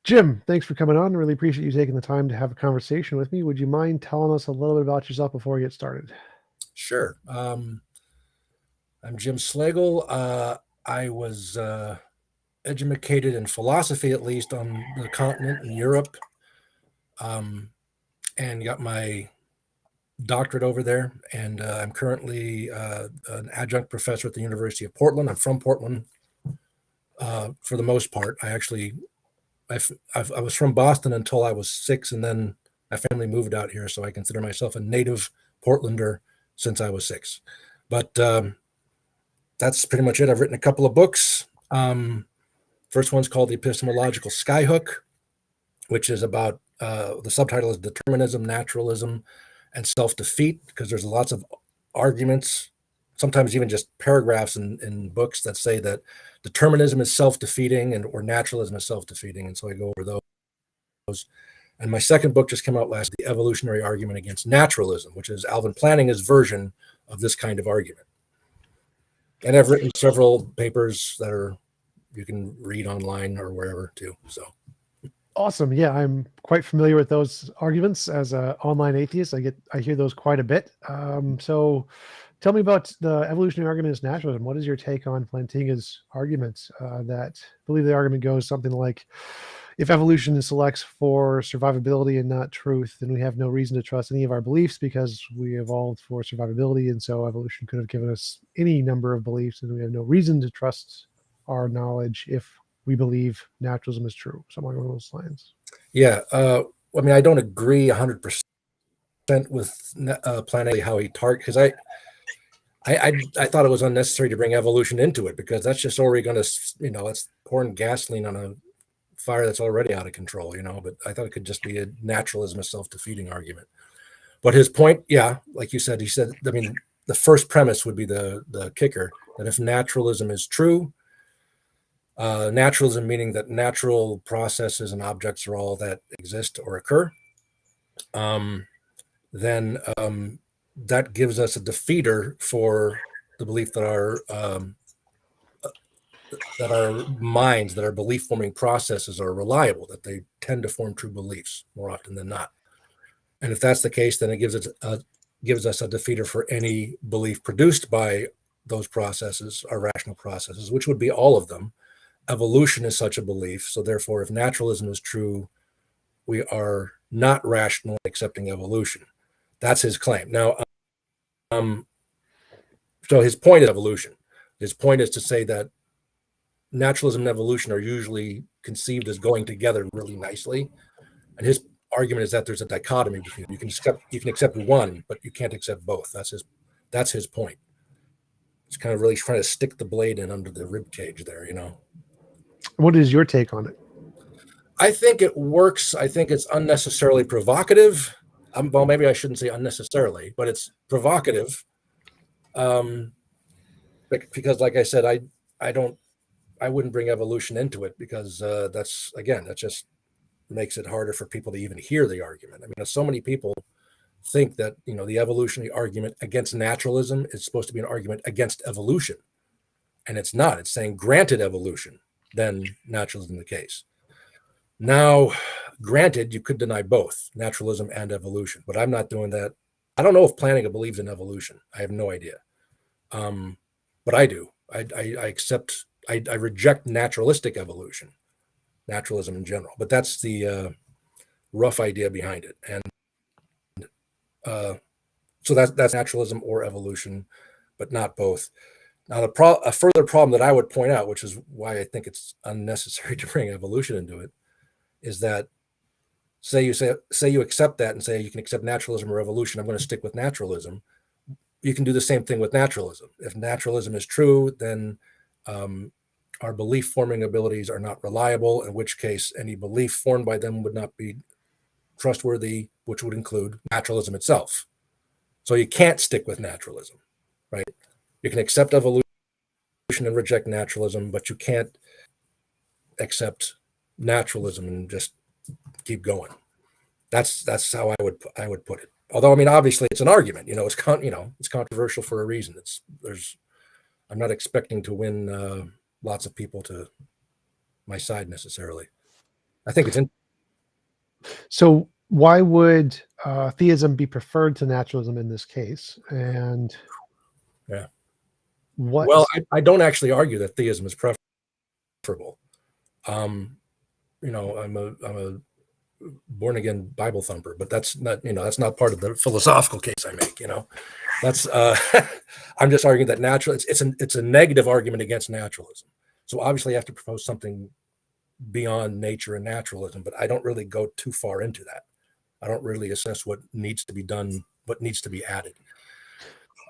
Jim, thanks for coming on. Really appreciate you taking the time to have a conversation with me. Would you mind telling us a little bit about yourself before we get started? Sure. I'm Jim Slagle. I was educated in philosophy, at least on the continent in Europe, and got my doctorate over there. And I'm currently an adjunct professor at the University of Portland. I'm from Portland for the most part. I was from Boston until I was 6, and then my family moved out here, so I consider myself a native Portlander since I was 6. But that's pretty much it. I've written a couple of books. First one's called The Epistemological Skyhook, which is about, the subtitle is Determinism, Naturalism, and Self-Defeat, because there's lots of arguments, sometimes even just paragraphs in books that say that determinism is self-defeating or naturalism is self-defeating. And so I go over those. And my second book just came out last, The Evolutionary Argument Against Naturalism, which is Alvin Plantinga's version of this kind of argument. And I've written several papers that you can read online or wherever too. So awesome. Yeah, I'm quite familiar with those arguments as an online atheist. I hear those quite a bit. So tell me about the evolutionary argument against naturalism. What is your take on Plantinga's argument? That I believe the argument goes something like, if evolution selects for survivability and not truth, then we have no reason to trust any of our beliefs because we evolved for survivability. And so evolution could have given us any number of beliefs, and we have no reason to trust our knowledge if we believe naturalism is true. Something along those lines. Yeah. I mean, I don't agree 100% with Plantinga, how he because I thought it was unnecessary to bring evolution into it, because that's just already going to, that's pouring gasoline on a fire that's already out of control, but I thought it could just be a naturalism, a self-defeating argument. But his point, yeah, like you said, I mean, the first premise would be the kicker, that if naturalism is true, naturalism meaning that natural processes and objects are all that exist or occur, then that gives us a defeater for the belief that our minds, that our belief-forming processes are reliable, that they tend to form true beliefs more often than not. And if that's the case, then it gives us a defeater for any belief produced by those processes, our rational processes, which would be all of them. Evolution is such a belief. So therefore, if naturalism is true, we are not rational in accepting evolution. That's his claim. Now, so his point is evolution. His point is to say that naturalism and evolution are usually conceived as going together really nicely. And his argument is that there's a dichotomy between them. You can accept one, but you can't accept both. That's his point. It's kind of really trying to stick the blade in under the rib cage there, What is your take on it? I think it works. I think it's unnecessarily provocative. Well, maybe I shouldn't say unnecessarily, but it's provocative. Because like I said, I wouldn't bring evolution into it, because that just makes it harder for people to even hear the argument. I mean, so many people think that, the evolutionary argument against naturalism is supposed to be an argument against evolution. And it's not. It's saying, granted evolution, then naturalism the case. Now, granted, you could deny both naturalism and evolution, but I'm not doing that. I don't know if Plantinga believes in evolution. I have no idea. But I do. I reject naturalistic evolution, naturalism in general. But that's the rough idea behind it. And so that's naturalism or evolution, but not both. Now, a further problem that I would point out, which is why I think it's unnecessary to bring evolution into it, is that say you accept that and say you can accept naturalism or evolution, I'm going to stick with naturalism. You can do the same thing with naturalism. If naturalism is true, then our belief-forming abilities are not reliable, in which case any belief formed by them would not be trustworthy, which would include naturalism itself. So you can't stick with naturalism, right? You can accept evolution and reject naturalism, but you can't accept naturalism and just keep going. That's how I would put it. Although, I mean, obviously it's an argument, it's it's controversial for a reason. I'm not expecting to win lots of people to my side necessarily. I think it's So why would theism be preferred to naturalism in this case? And yeah. what? Well, I don't actually argue that theism is preferable. I'm a born again Bible thumper, but that's not part of the philosophical case I make. That's I'm just arguing that it's a negative argument against naturalism. So obviously, you have to propose something beyond nature and naturalism, but I don't really go too far into that. I don't really assess what needs to be done, what needs to be added.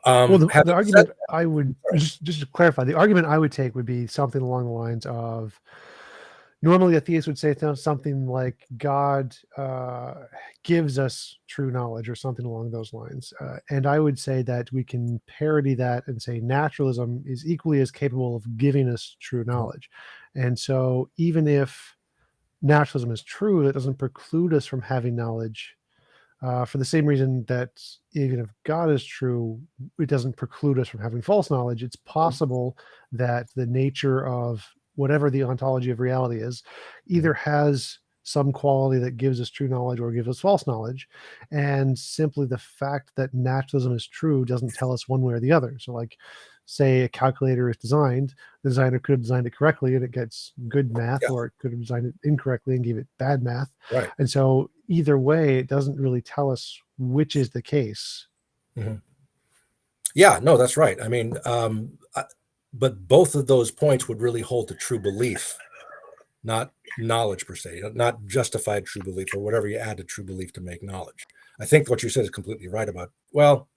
Well, the argument I would just to clarify, the argument I would take would be something along the lines of, normally a theist would say something like God gives us true knowledge or something along those lines. And I would say that we can parody that and say naturalism is equally as capable of giving us true knowledge. And so even if naturalism is true, that doesn't preclude us from having knowledge. For the same reason that even if God is true, it doesn't preclude us from having false knowledge. It's possible that the nature of whatever the ontology of reality is either has some quality that gives us true knowledge or gives us false knowledge. And simply the fact that naturalism is true doesn't tell us one way or the other. So like, say a calculator is designed, the designer could have designed it correctly and it gets good math, or it could have designed it incorrectly and gave it bad math. Right. And so either way, it doesn't really tell us which is the case. Mm-hmm. Yeah, no, that's right. I mean, but both of those points would really hold to true belief, not knowledge per se, not justified true belief or whatever you add to true belief to make knowledge. I think what you said is completely right about, well,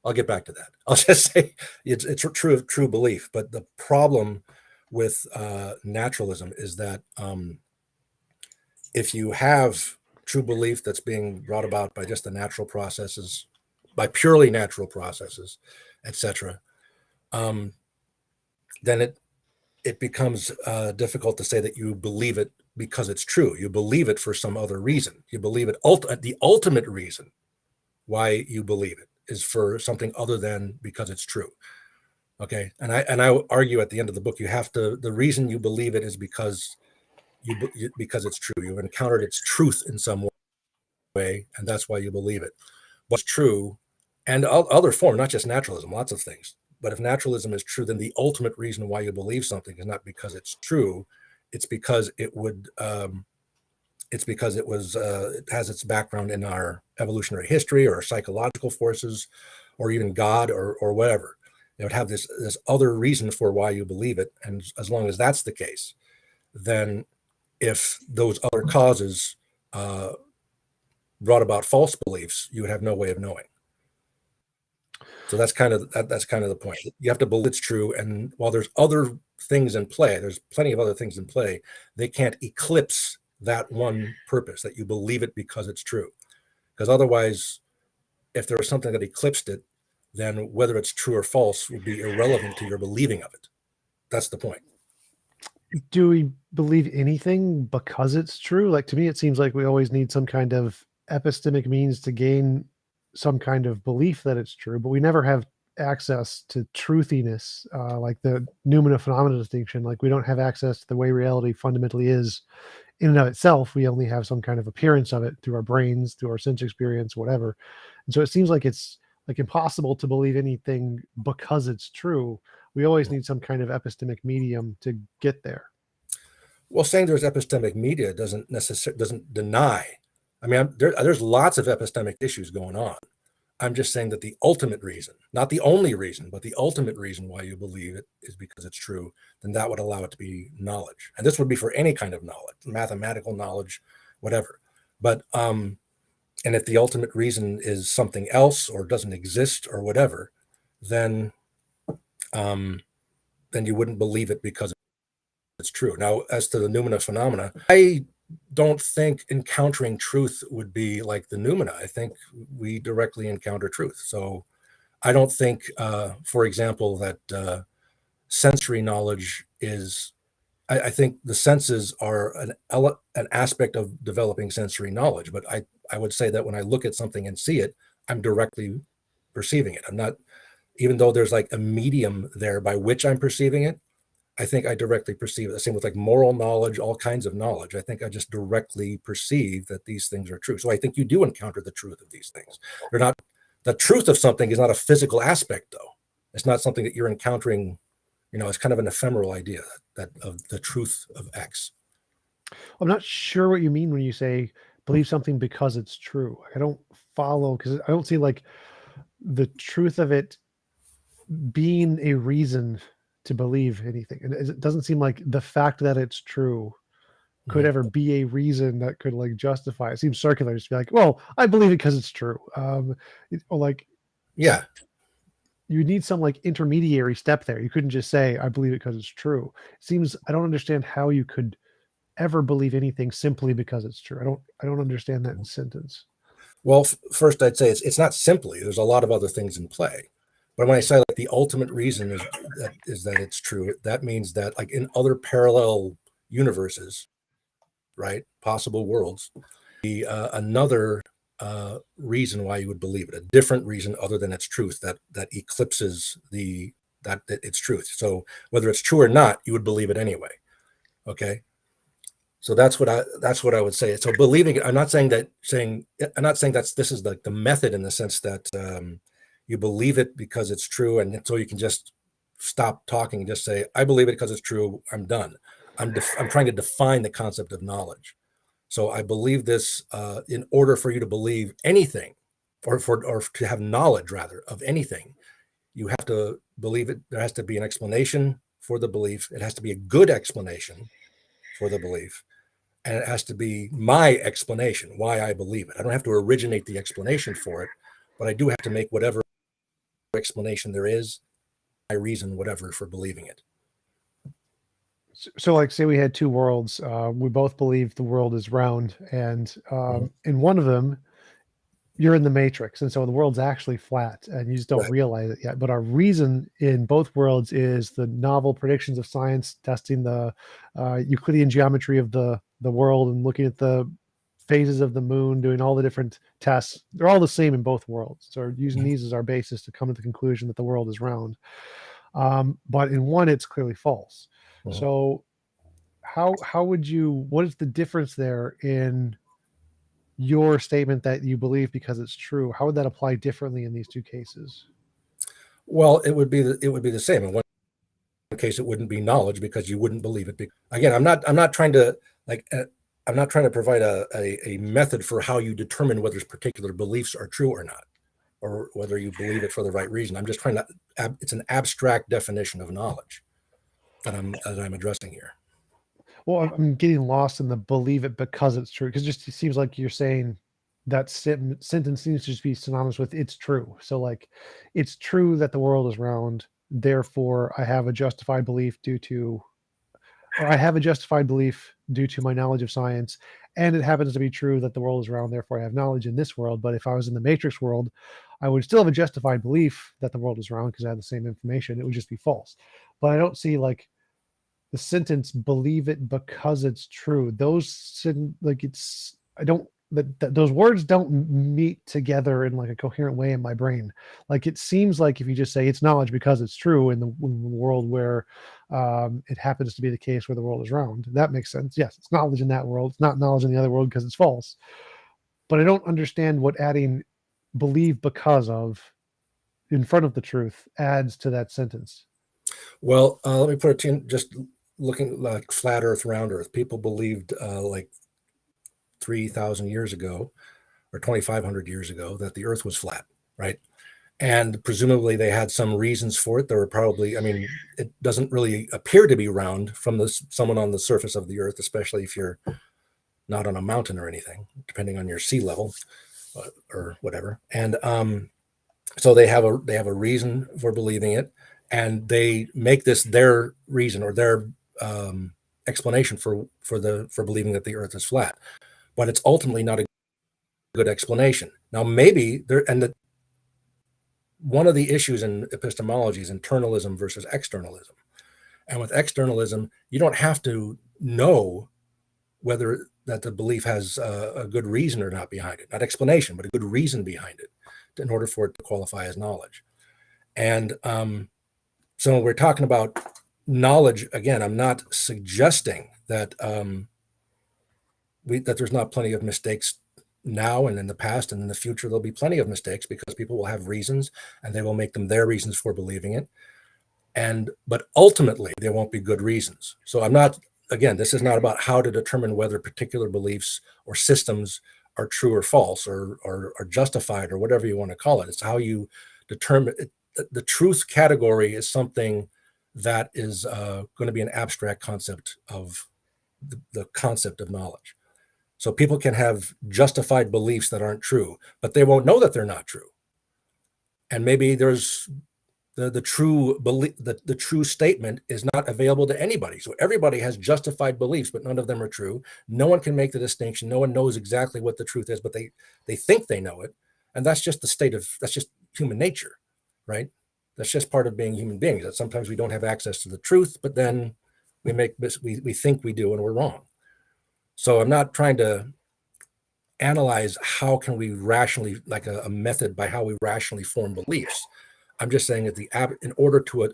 I'll get back to that. I'll just say it's true belief. But the problem with naturalism is that if you have true belief that's being brought about by just the natural processes, by purely natural processes, etc., then it becomes difficult to say that you believe it because it's true. You believe it for some other reason. You believe it. The ultimate reason why you believe it is for something other than because it's true. Okay, and I argue at the end of the book, the reason you believe it is because because it's true. You've encountered its truth in some way, and that's why you believe it. What's true, and other form, not just naturalism, lots of things. But if naturalism is true, then the ultimate reason why you believe something is not because it's true; it's because it has its background in our evolutionary history or psychological forces, or even God or whatever. It would have this other reason for why you believe it, and as long as that's the case, then if those other causes brought about false beliefs, you would have no way of knowing. So that's kind of the point. You have to believe it's true, and while there's other things in play, there's plenty of other things in play. They can't eclipse that one purpose, that you believe it because it's true. Because otherwise, if there was something that eclipsed it, then whether it's true or false would be irrelevant to your believing of it. That's the point. Do we believe anything because it's true? Like, to me, it seems like we always need some kind of epistemic means to gain some kind of belief that it's true, but we never have access to truthiness, like the noumena phenomena distinction. Like, we don't have access to the way reality fundamentally is in and of itself. We only have some kind of appearance of it through our brains, through our sense experience, whatever. And so it seems like it's like impossible to believe anything because it's true. We always need some kind of epistemic medium to get there. Well, saying there's epistemic media doesn't deny. I mean, there's lots of epistemic issues going on. I'm just saying that the ultimate reason, not the only reason, but the ultimate reason why you believe it is because it's true, then that would allow it to be knowledge. And this would be for any kind of knowledge, mathematical knowledge, whatever. But and if the ultimate reason is something else or doesn't exist or whatever, then you wouldn't believe it because it's true. Now, as to the noumena phenomena, I don't think encountering truth would be like the noumena. I think we directly encounter truth. So I don't think, for example, that sensory knowledge is, I think the senses are an aspect of developing sensory knowledge, but I would say that when I look at something and see it, I'm directly perceiving it. I'm not, even though there's like a medium there by which I'm perceiving it, I think I directly perceive it. The same with like moral knowledge, all kinds of knowledge. I think I just directly perceive that these things are true. So I think you do encounter the truth of these things. They're not, the truth of something is not a physical aspect though. It's not something that you're encountering, it's kind of an ephemeral idea that of the truth of X. I'm not sure what you mean when you say believe something because it's true. I don't follow, because I don't see like the truth of it being a reason to believe anything. And it doesn't seem like the fact that it's true could ever be a reason that could like justify it. It seems circular, just be like, well, I believe it because it's true. Or like, Yeah. you need some like intermediary step there. You couldn't just say, I believe it because it's true. It seems, I don't understand how you could ever believe anything simply because it's true. I don't understand that sentence. Well, first I'd say it's not simply, there's a lot of other things in play. But when I say like the ultimate reason is that it's true, that means that like in other parallel universes, right, possible worlds, another reason why you would believe it, a different reason other than its truth that eclipses that its truth. So whether it's true or not, you would believe it anyway. Okay. So that's what I would say. So believing it, I'm not saying this is like the method in the sense that you believe it because it's true, and so you can just stop talking and just say, I believe it because it's true. I'm done. I'm trying to define the concept of knowledge. So I believe this in order for you to believe anything, or to have knowledge rather of anything, you have to believe it. There has to be an explanation for the belief. It has to be a good explanation for the belief. And it has to be my explanation why I believe it. I don't have to originate the explanation for it, but I do have to make whatever explanation there is, my reason, whatever, for believing it. So like, say we had two worlds. We both believe the world is round, and in one of them, you're in the matrix, and so the world's actually flat, and you just don't realize it yet. But our reason in both worlds is the novel predictions of science, testing the Euclidean geometry of the world, and looking at the phases of the moon, doing all the different tests. They're all the same in both worlds. So using these as our basis to come to the conclusion that the world is round. But in one, it's clearly false. So how would you? What is the difference there in your statement that you believe because it's true? How would that apply differently in these two cases? Well, it would be the same. In one case, it wouldn't be knowledge because you wouldn't believe it. Again, I'm not trying to provide a method for how you determine whether particular beliefs are true or not, or whether you believe it for the right reason. I'm just trying to. It's an abstract definition of knowledge that I'm addressing here. Well, I'm getting lost in the believe it because it's true, because it just seems like you're saying that sentence seems to just be synonymous with it's true. So like, it's true that the world is round, therefore I have a justified belief due to my knowledge of science, and it happens to be true that the world is round, therefore I have knowledge in this world. But if I was in the matrix world, I would still have a justified belief that the world is round because I had the same information. It would just be false. But I don't see like the sentence believe it because it's true. Those like it's I don't that those words don't meet together in like a coherent way in my brain. Like it seems like if you just say it's knowledge because it's true in the world where it happens to be the case where the world is round, that makes sense. Yes, it's knowledge in that world. It's not knowledge in the other world because it's false. But I don't understand what adding believe because of in front of the truth adds to that sentence. Well, let me put it in just looking like flat Earth, round Earth. People believed like 3,000 years ago or 2,500 years ago that the Earth was flat, right? And presumably they had some reasons for it. There were probably, I mean, it doesn't really appear to be round from someone on the surface of the Earth, especially if you're not on a mountain or anything, depending on your sea level or whatever. And so they have a reason for believing it, and they make this their reason or their explanation for believing that the Earth is flat. But it's ultimately not a good explanation. Now, maybe one of the issues in epistemology is internalism versus externalism. And with externalism, you don't have to know whether the belief has a good reason or not behind it, not explanation, but a good reason behind it in order for it to qualify as knowledge. And so when we're talking about knowledge, again, I'm not suggesting that that there's not plenty of mistakes now and in the past and in the future. There'll be plenty of mistakes because people will have reasons and they will make them their reasons for believing it. But ultimately, there won't be good reasons. So I'm not, again, this is not about how to determine whether particular beliefs or systems are true or false or justified or whatever you want to call it. It's how you determine it. The truth category is something that is going to be an abstract concept of the concept of knowledge. So people can have justified beliefs that aren't true, but they won't know that they're not true. And maybe there's the true belief, the true statement is not available to anybody. So everybody has justified beliefs, but none of them are true. No one can make the distinction. No one knows exactly what the truth is, but they think they know it. And that's just that's just human nature, right? That's just part of being human beings, that sometimes we don't have access to the truth, but then we think we do and we're wrong. So I'm not trying to analyze how can we rationally, like a method by how we rationally form beliefs. I'm just saying that in order to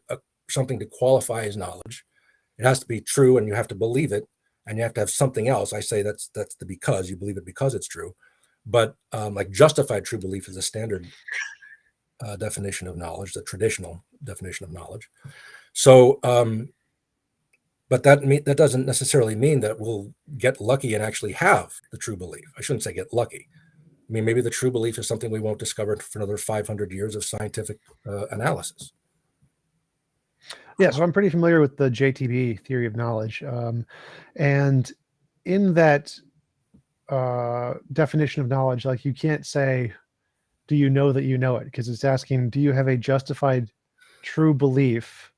something to qualify as knowledge, it has to be true and you have to believe it, and you have to have something else. I say that's the because, you believe it because it's true. But like justified true belief is a standard definition of knowledge, the traditional definition of knowledge. So, but that doesn't necessarily mean that we'll get lucky and actually have the true belief. I shouldn't say get lucky. I mean, maybe the true belief is something we won't discover for another 500 years of scientific analysis. Yeah, so I'm pretty familiar with the JTB theory of knowledge. And in that definition of knowledge, like you can't say, do you know that you know it? Because it's asking, do you have a justified true belief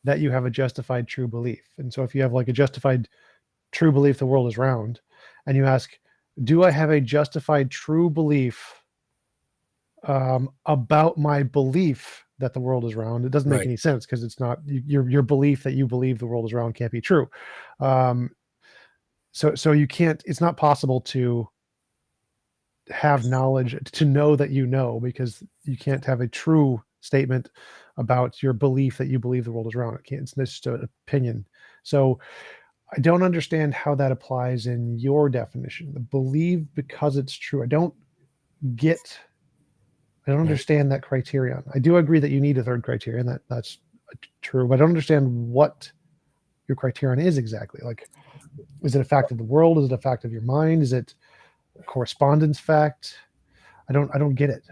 that you have a justified true belief? And so if you have like a justified true belief the world is round, and you ask, do I have a justified true belief about my belief that the world is round? It doesn't make any sense, because it's not your belief that you believe the world is round can't be true. So you can't, it's not possible to have knowledge, to know that you know, because you can't have a true statement about your belief that you believe the world is round. It can't, it's just an opinion. So I don't understand how that applies in your definition. The believe because it's true. I don't understand that criterion. I do agree that you need a third criterion. That's true, but I don't understand what your criterion is exactly. Like, is it a fact of the world? Is it a fact of your mind? Is it a correspondence fact? I don't get it.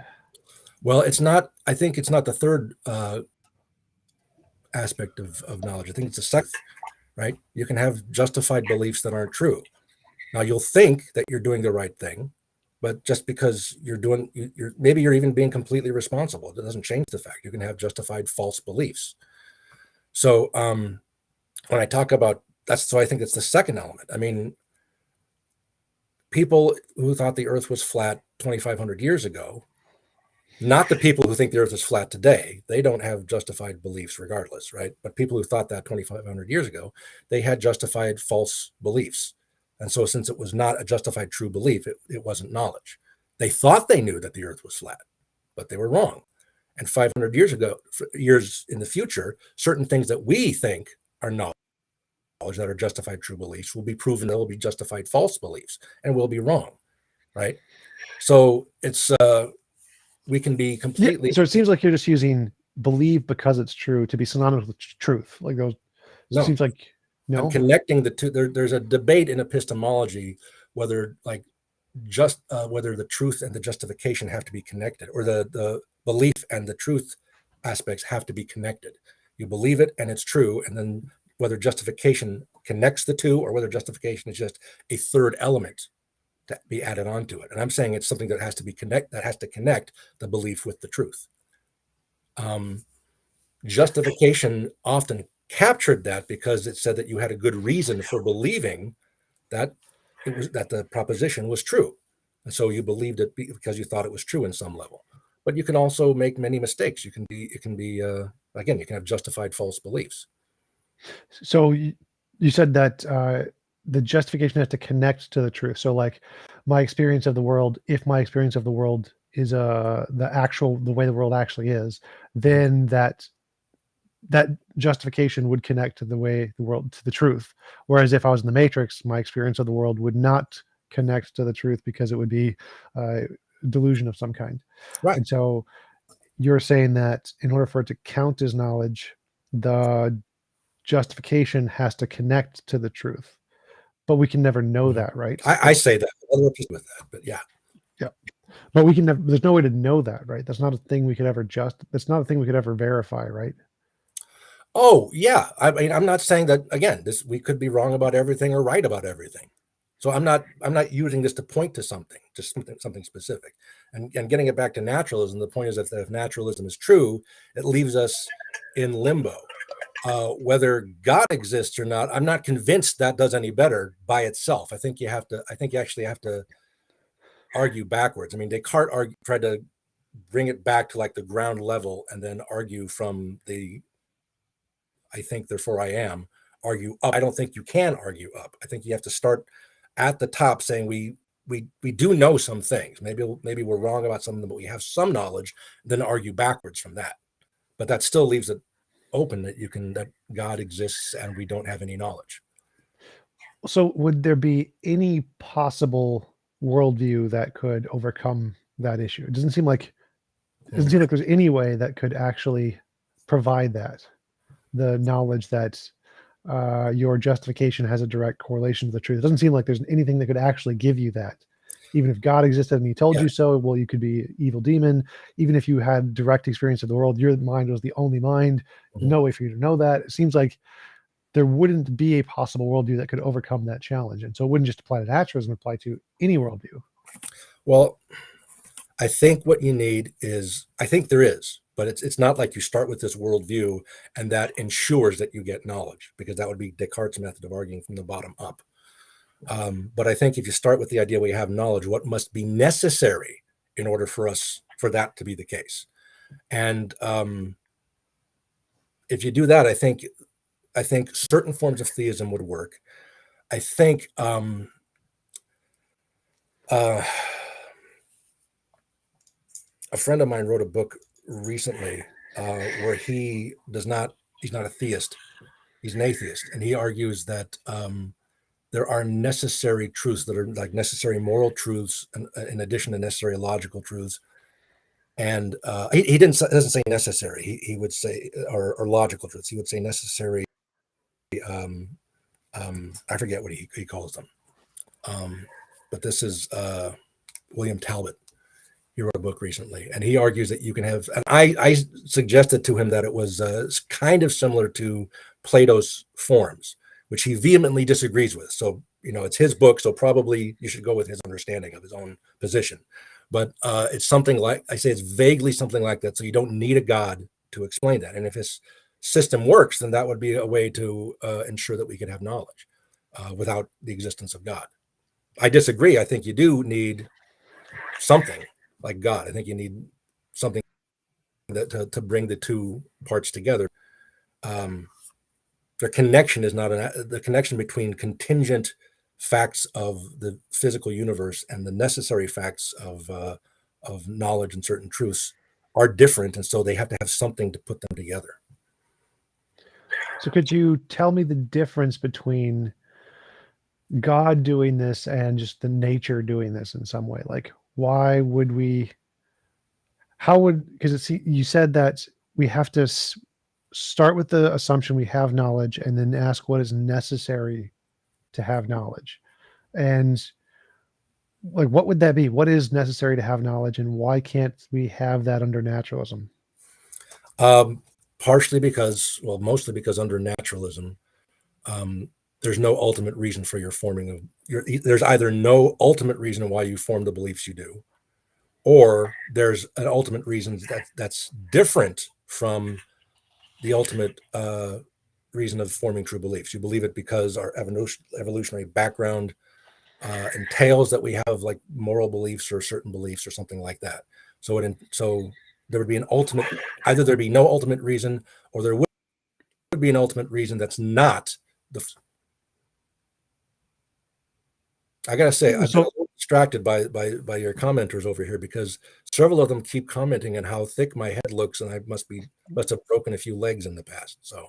Well, it's not. I think it's not the third aspect of knowledge. I think it's the second. Right? You can have justified beliefs that aren't true. Now you'll think that you're doing the right thing, but just because maybe you're even being completely responsible, it doesn't change the fact you can have justified false beliefs. So when I talk about so I think it's the second element. I mean, people who thought the earth was flat 2,500 years ago, not the people who think the earth is flat today, they don't have justified beliefs regardless, right? But people who thought that 2,500 years ago, they had justified false beliefs. And so since it was not a justified true belief, it wasn't knowledge. They thought they knew that the earth was flat, but they were wrong. And 500 years in the future, certain things that we think are knowledge, that are justified true beliefs, will be proven that will be justified false beliefs and will be wrong, right? So it's we can be completely. Yeah, so it seems like you're just using believe because it's true to be synonymous with truth. Like those. No. Seems like no. I'm connecting the two. There's a debate in epistemology whether whether the truth and the justification have to be connected, or the belief and the truth aspects have to be connected. You believe it and it's true, and then whether justification connects the two, or whether justification is just a third element to be added onto it. And I'm saying it's something that has to connect the belief with the truth. Justification often captured that because it said that you had a good reason for believing that the proposition was true, and so you believed it because you thought it was true in some level. But you can also make many mistakes. Again, you can have justified false beliefs. So you said that the justification has to connect to the truth. So like my experience of the world, if my experience of the world is the way the world actually is, then that justification would connect to the way the world, to the truth. Whereas if I was in the Matrix, my experience of the world would not connect to the truth because it would be a delusion of some kind. Right. And so you're saying that in order for it to count as knowledge, the justification has to connect to the truth, but we can never know that, right? I say that other people with that, but yeah. But we can never, there's no way to know that, right? That's not a thing we could ever that's not a thing we could ever verify, right? Oh yeah. I mean, I'm not saying that again, we could be wrong about everything or right about everything. So I'm not using this to point to something, just something specific. And getting it back to naturalism, the point is that if naturalism is true, it leaves us in limbo. Whether God exists or not, I'm not convinced that does any better by itself. I think you actually have to argue backwards. I mean, Descartes tried to bring it back to like the ground level and then argue from the I think therefore I am, argue up. I don't think you can argue up. I think you have to start at the top saying we do know some things. Maybe we're wrong about something, but we have some knowledge, then argue backwards from that. But that still leaves it open that God exists and we don't have any knowledge. So would there be any possible worldview that could overcome that issue? It doesn't seem like there's any way that could actually provide that, the knowledge that your justification has a direct correlation to the truth. It doesn't seem like there's anything that could actually give you that. Even if God existed and he told you so, well, you could be an evil demon. Even if you had direct experience of the world, your mind was the only mind. No way for you to know that. It seems like there wouldn't be a possible worldview that could overcome that challenge. And so it wouldn't just apply to naturalism, apply to any worldview. Well, I think what you need is, I think there is, but it's not like you start with this worldview and that ensures that you get knowledge, because that would be Descartes' method of arguing from the bottom up. But I think if you start with the idea we have knowledge, what must be necessary in order for that to be the case. And if you do that, I think certain forms of theism would work. I think a friend of mine wrote a book recently where he's not a theist, he's an atheist, and he argues that there are necessary truths that are like necessary moral truths in addition to necessary logical truths. And he doesn't say necessary. He would say or logical truths. He would say necessary. I forget what he calls them. But this is William Talbot. He wrote a book recently, and he argues that you can have. And I suggested to him that it was kind of similar to Plato's forms, which he vehemently disagrees with. So, it's his book, so probably you should go with his understanding of his own position. But it's something like, I say it's vaguely something like that. So you don't need a God to explain that. And if his system works, then that would be a way to ensure that we could have knowledge without the existence of God. I disagree. I think you do need something like God. I think you need something to bring the two parts together. The connection is not the connection between contingent facts of the physical universe and the necessary facts of knowledge and certain truths are different, and so they have to have something to put them together. So could you tell me the difference between God doing this and just the nature doing this in some way? Like, why would we? Because you said that we have to start with the assumption we have knowledge and then ask what is necessary to have knowledge. And like, what would that be? What is necessary to have knowledge, and why can't we have that under naturalism? Mostly because under naturalism, there's no ultimate reason for your forming there's either no ultimate reason why you form the beliefs you do, or there's an ultimate reason that's different from the ultimate reason of forming true beliefs. You believe it because our evolutionary background entails that we have like moral beliefs or certain beliefs or something like that. So there would be an ultimate, either there'd be no ultimate reason, or there would be an ultimate reason that's not I gotta say, I've been a So little distracted by your commenters over here because several of them keep commenting on how thick my head looks, and I must have broken a few legs in the past. So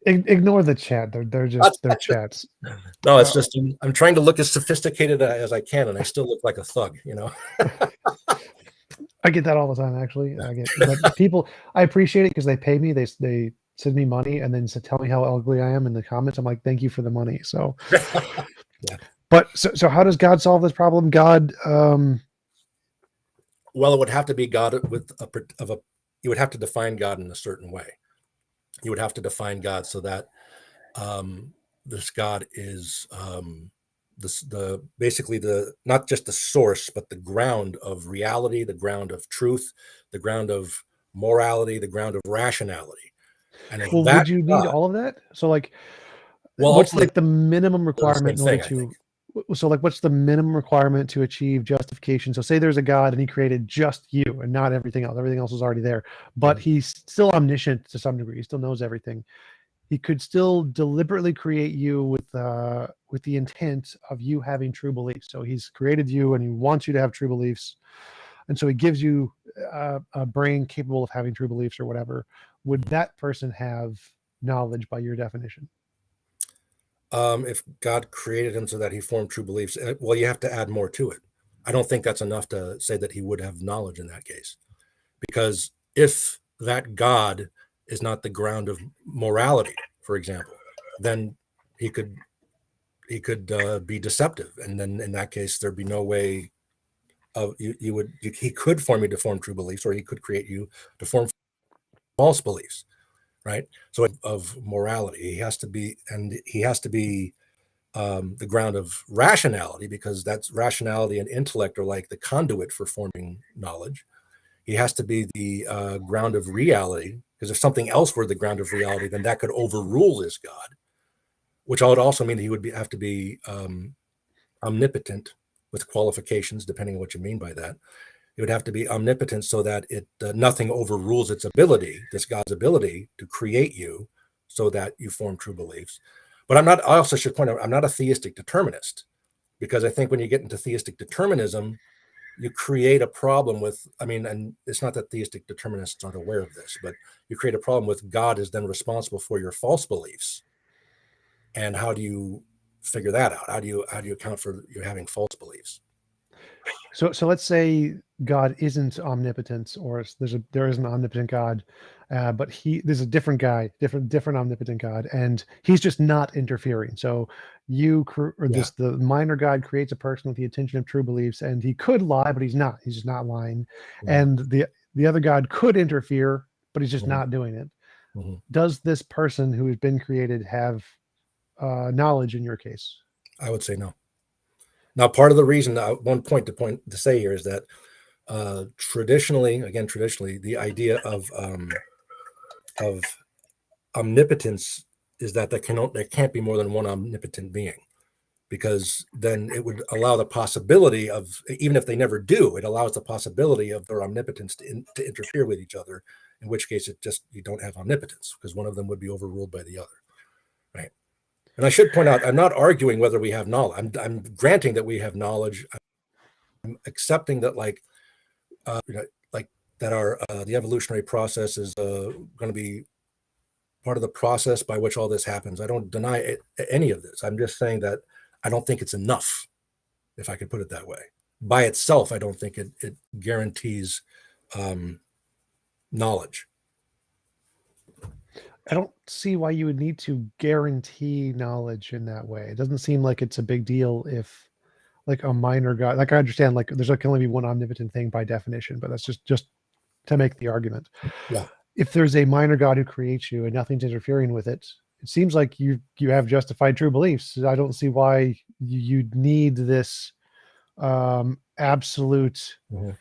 ignore the chat. They're just they're chats. no, it's Uh, just I'm trying to look as sophisticated as I can, and I still look like a thug, you know. I get that all the time, actually. But people, I appreciate it because they pay me. They send me money and then tell me how ugly I am in the comments. I'm like, thank you for the money. So, Yeah. but so how does God solve this problem? God, Well, it would have to be God with you would have to define God in a certain way. You would have to define God so that this God is the basically the not just the source, but the ground of reality, the ground of truth, the ground of morality, the ground of rationality. And if well, that would you need God, all of that? So, like, well, what's ultimately like the minimum they're the same requirement in order thing, I think. to? So, like, what's the minimum requirement to achieve justification? So, say there's a God and He created just you and not everything else. Everything else is already there, but Mhm. He's still omniscient to some degree. He still knows everything. He could still deliberately create you with the intent of you having true beliefs. So he's created you and he wants you to have true beliefs, and so he gives you a brain capable of having true beliefs or whatever. Would that person have knowledge by your definition? If God created him so that he formed true beliefs, well, you have to add more to it. I don't think that's enough to say that he would have knowledge in that case. Because if that God is not the ground of morality, for example, then he could be deceptive, and then in that case there'd be no way of he could form you to form true beliefs, or he could create you to form false beliefs, right? So of morality, he has to be the ground of rationality, because that's rationality and intellect are like the conduit for forming knowledge. He has to be the ground of reality, because if something else were the ground of reality, then that could overrule his God, which would also mean he would have to be omnipotent with qualifications, depending on what you mean by that. It would have to be omnipotent so that nothing overrules its ability, this God's ability to create you, so that you form true beliefs. But I'm not. I also should point out I'm not a theistic determinist, because I think when you get into theistic determinism, you create a problem with, I mean, and it's not that theistic determinists aren't aware of this, but you create a problem with God is then responsible for your false beliefs. And how do you figure that out? How do you account for you having false beliefs? So let's say God isn't omnipotent, or there is an omnipotent God, but there's a different guy, different omnipotent God, and he's just not interfering. So Yeah. the minor God creates a person with the intention of true beliefs, and he could lie, but he's not. He's just not lying. Mhm. And the other God could interfere, but he's just Mhm. not doing it. Mhm. Does this person who has been created have knowledge in your case? I would say no. Now, part of the reason, one point to say here is that traditionally, the idea of omnipotence is that there can't be more than one omnipotent being, because then it would allow the possibility of, even if they never do, it allows the possibility of their omnipotence to interfere with each other, in which case you don't have omnipotence, because one of them would be overruled by the other, right? And I should point out, I'm not arguing whether we have knowledge. I'm granting that we have knowledge. I'm accepting that, like, like that our the evolutionary process is going to be part of the process by which all this happens. I don't deny any of this. I'm just saying that I don't think it's enough, if I could put it that way. By itself, I don't think it guarantees um, knowledge. I don't see why you would need to guarantee knowledge in that way. It doesn't seem like it's a big deal if like a minor God, like I understand like there can only be one omnipotent thing by definition, but that's just to make the argument. Yeah. If there's a minor God who creates you and nothing's interfering with it, it seems like you have justified true beliefs. I don't see why you'd need this absolute Mhm.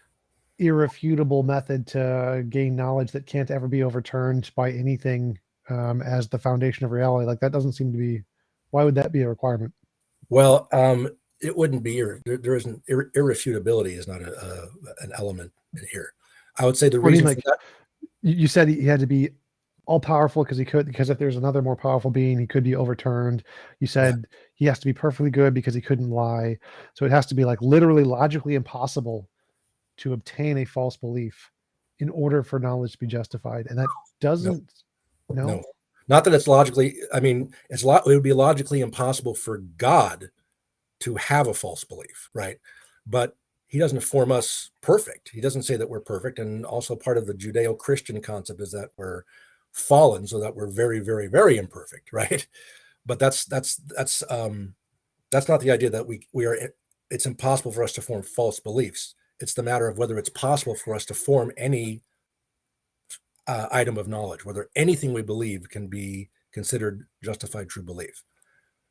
irrefutable method to gain knowledge that can't ever be overturned by anything as the foundation of reality. Like that doesn't seem to be. Why would that be a requirement? Well, it wouldn't be there isn't irrefutability is not an element in here. I would say the I mean, reason for like that. you said, he had to be all powerful because if there's another more powerful being, he could be overturned. You said he has to be perfectly good because he couldn't lie. So it has to be like literally logically impossible to obtain a false belief in order for knowledge to be justified. And that doesn't, no, not that it's logically, I mean, it would be logically impossible for God to have a false belief, right? But he doesn't form us perfect. He doesn't say that we're perfect. And also part of the Judeo-Christian concept is that we're fallen, so that we're very, very, very imperfect, right? But that's not the idea that we are. It's impossible for us to form false beliefs. It's the matter of whether it's possible for us to form any item of knowledge, whether anything we believe can be considered justified true belief.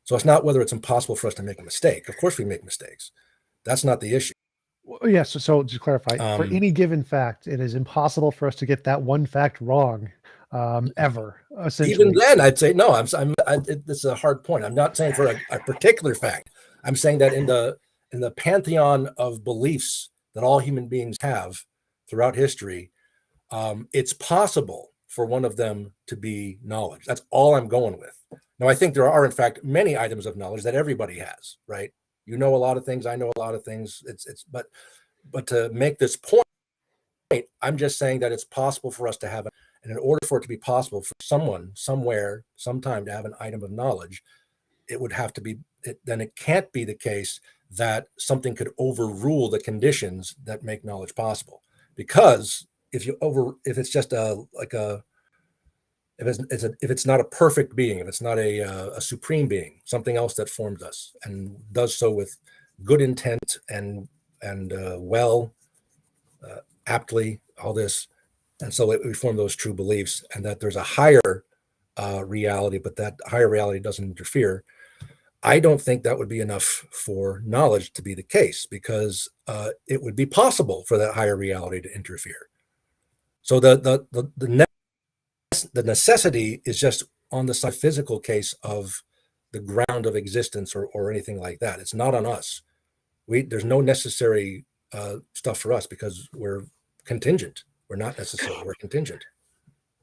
So it's not whether it's impossible for us to make a mistake. Of course we make mistakes. That's not the issue. Well, yeah. So to clarify, for any given fact, it is impossible for us to get that one fact wrong, ever. Essentially, Even then, I'd say no. This is a hard point. I'm not saying for a particular fact. I'm saying that in the pantheon of beliefs that all human beings have throughout history, it's possible for one of them to be knowledge. That's all I'm going with. Now, I think there are, in fact, many items of knowledge that everybody has, right? You know a lot of things. I know a lot of things. But to make this point, I'm just saying that it's possible for us to have, and in order for it to be possible for someone, somewhere, sometime to have an item of knowledge, it would have to be. Then it can't be the case that something could overrule the conditions that make knowledge possible, because if it's just if it's not a perfect being, if it's not a supreme being, something else that forms us and does so with good intent and aptly, all this, and so we form those true beliefs, and that there's a higher reality, but that higher reality doesn't interfere. I don't think that would be enough for knowledge to be the case, because it would be possible for that higher reality to interfere. So the necessity is just on the physical case of the ground of existence or anything like that. It's not on us. There's no necessary stuff for us because we're contingent. We're not necessary. We're contingent.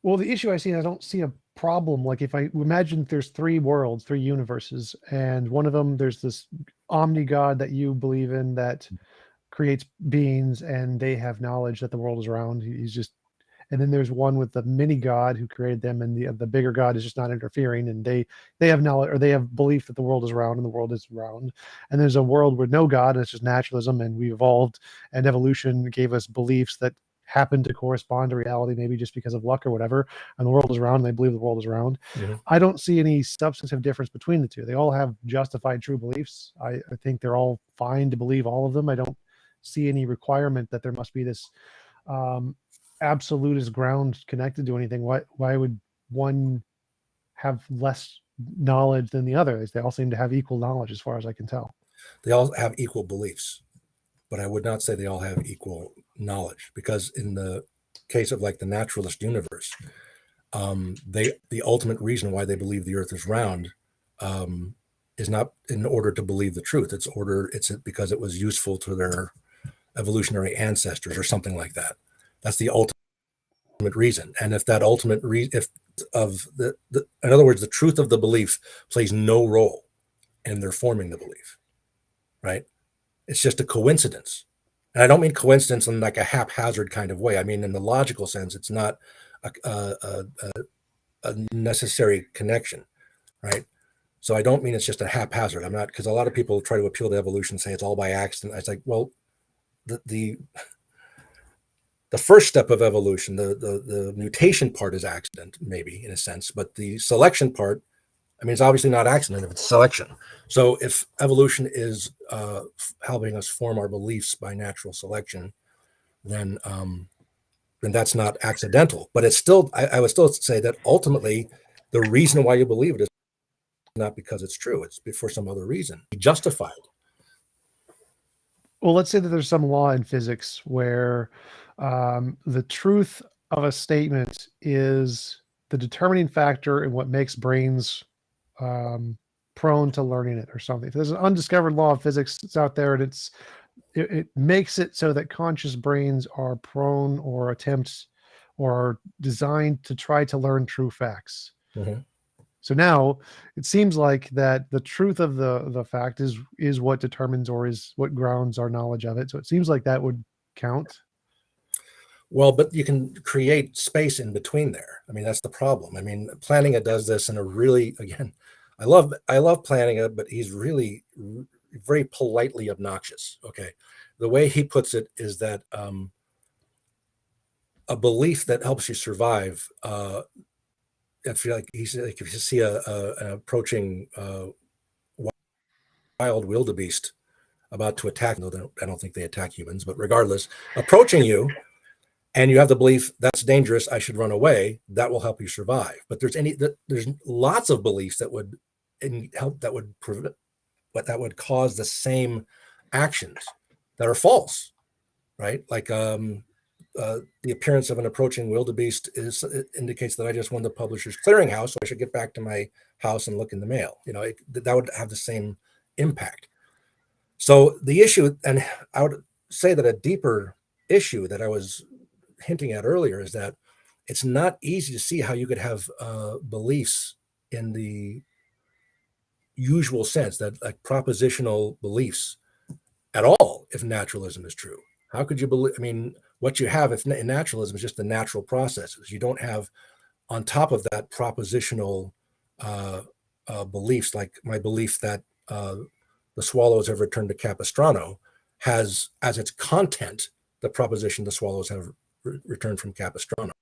Well, the issue I don't see a problem. Like if I imagine there's three worlds, three universes, and one of them there's this omni God that you believe in that creates beings, and they have knowledge that the world is around. He's just, and then there's one with the mini God who created them, and the bigger God is just not interfering, and they have knowledge, or they have belief that the world is round and the world is round. And there's a world with no God, and it's just naturalism, and we evolved, and evolution gave us beliefs that happen to correspond to reality, maybe just because of luck or whatever, and the world is round and they believe the world is round. Mm-hmm. I don't see any substantive difference between the two. They all have justified true beliefs. I think they're all fine to believe all of them. I don't see any requirement that there must be this absolutist ground connected to anything. Why would one have less knowledge than the other? They all seem to have equal knowledge as far as I can tell. They all have equal beliefs, but I would not say they all have equal knowledge, because in the case of like the naturalist universe, the ultimate reason why they believe the earth is round is not in order to believe the truth. It's because it was useful to their evolutionary ancestors or something like that. That's the ultimate reason. And if that ultimate in other words, the truth of the belief plays no role in their forming the belief, right? It's just a coincidence. And I don't mean coincidence in like a haphazard kind of way. I mean, in the logical sense, it's not a necessary connection, right? So I don't mean it's just a haphazard. I'm not, because a lot of people try to appeal to evolution and say it's all by accident. It's like, well, the first step of evolution, the mutation part is accident, maybe in a sense, but the selection part, I mean, it's obviously not accident if it's selection. So if evolution is helping us form our beliefs by natural selection, then that's not accidental. But it's still, I would still say that ultimately the reason why you believe it is not because it's true. It's for some other reason. Justified. Well, let's say that there's some law in physics where the truth of a statement is the determining factor in what makes brains prone to learning it or something. If there's an undiscovered law of physics that's out there, and it makes it so that conscious brains are prone or attempt or are designed to try to learn true facts. Mhm. So now it seems like that the truth of the fact is what determines or is what grounds our knowledge of it. So it seems like that would count. Well, but you can create space in between there. I mean, that's the problem. I mean, Plantinga does this in a really, again, I love Plantinga, but he's really very politely obnoxious. Okay. The way he puts it is that a belief that helps you survive, if you like, he's like, if you see an approaching wild wildebeest about to attack, no, I don't think they attack humans, but regardless, approaching you, and you have the belief that's dangerous, I should run away, that will help you survive. But there's lots of beliefs that would help, that would prevent, but that would cause the same actions that are false, right? Like the appearance of an approaching wildebeest indicates that I just won the Publishers Clearinghouse, so I should get back to my house and look in the mail. You know, that would have the same impact. So the issue, and I would say that a deeper issue that I was hinting at earlier, is that it's not easy to see how you could have beliefs in the usual sense, that like propositional beliefs at all, if naturalism is true. How could you believe? I mean, what you have in naturalism is just the natural processes. You don't have on top of that propositional beliefs, like my belief that the swallows have returned to Capistrano has as its content the proposition the swallows have returned from Capistrano.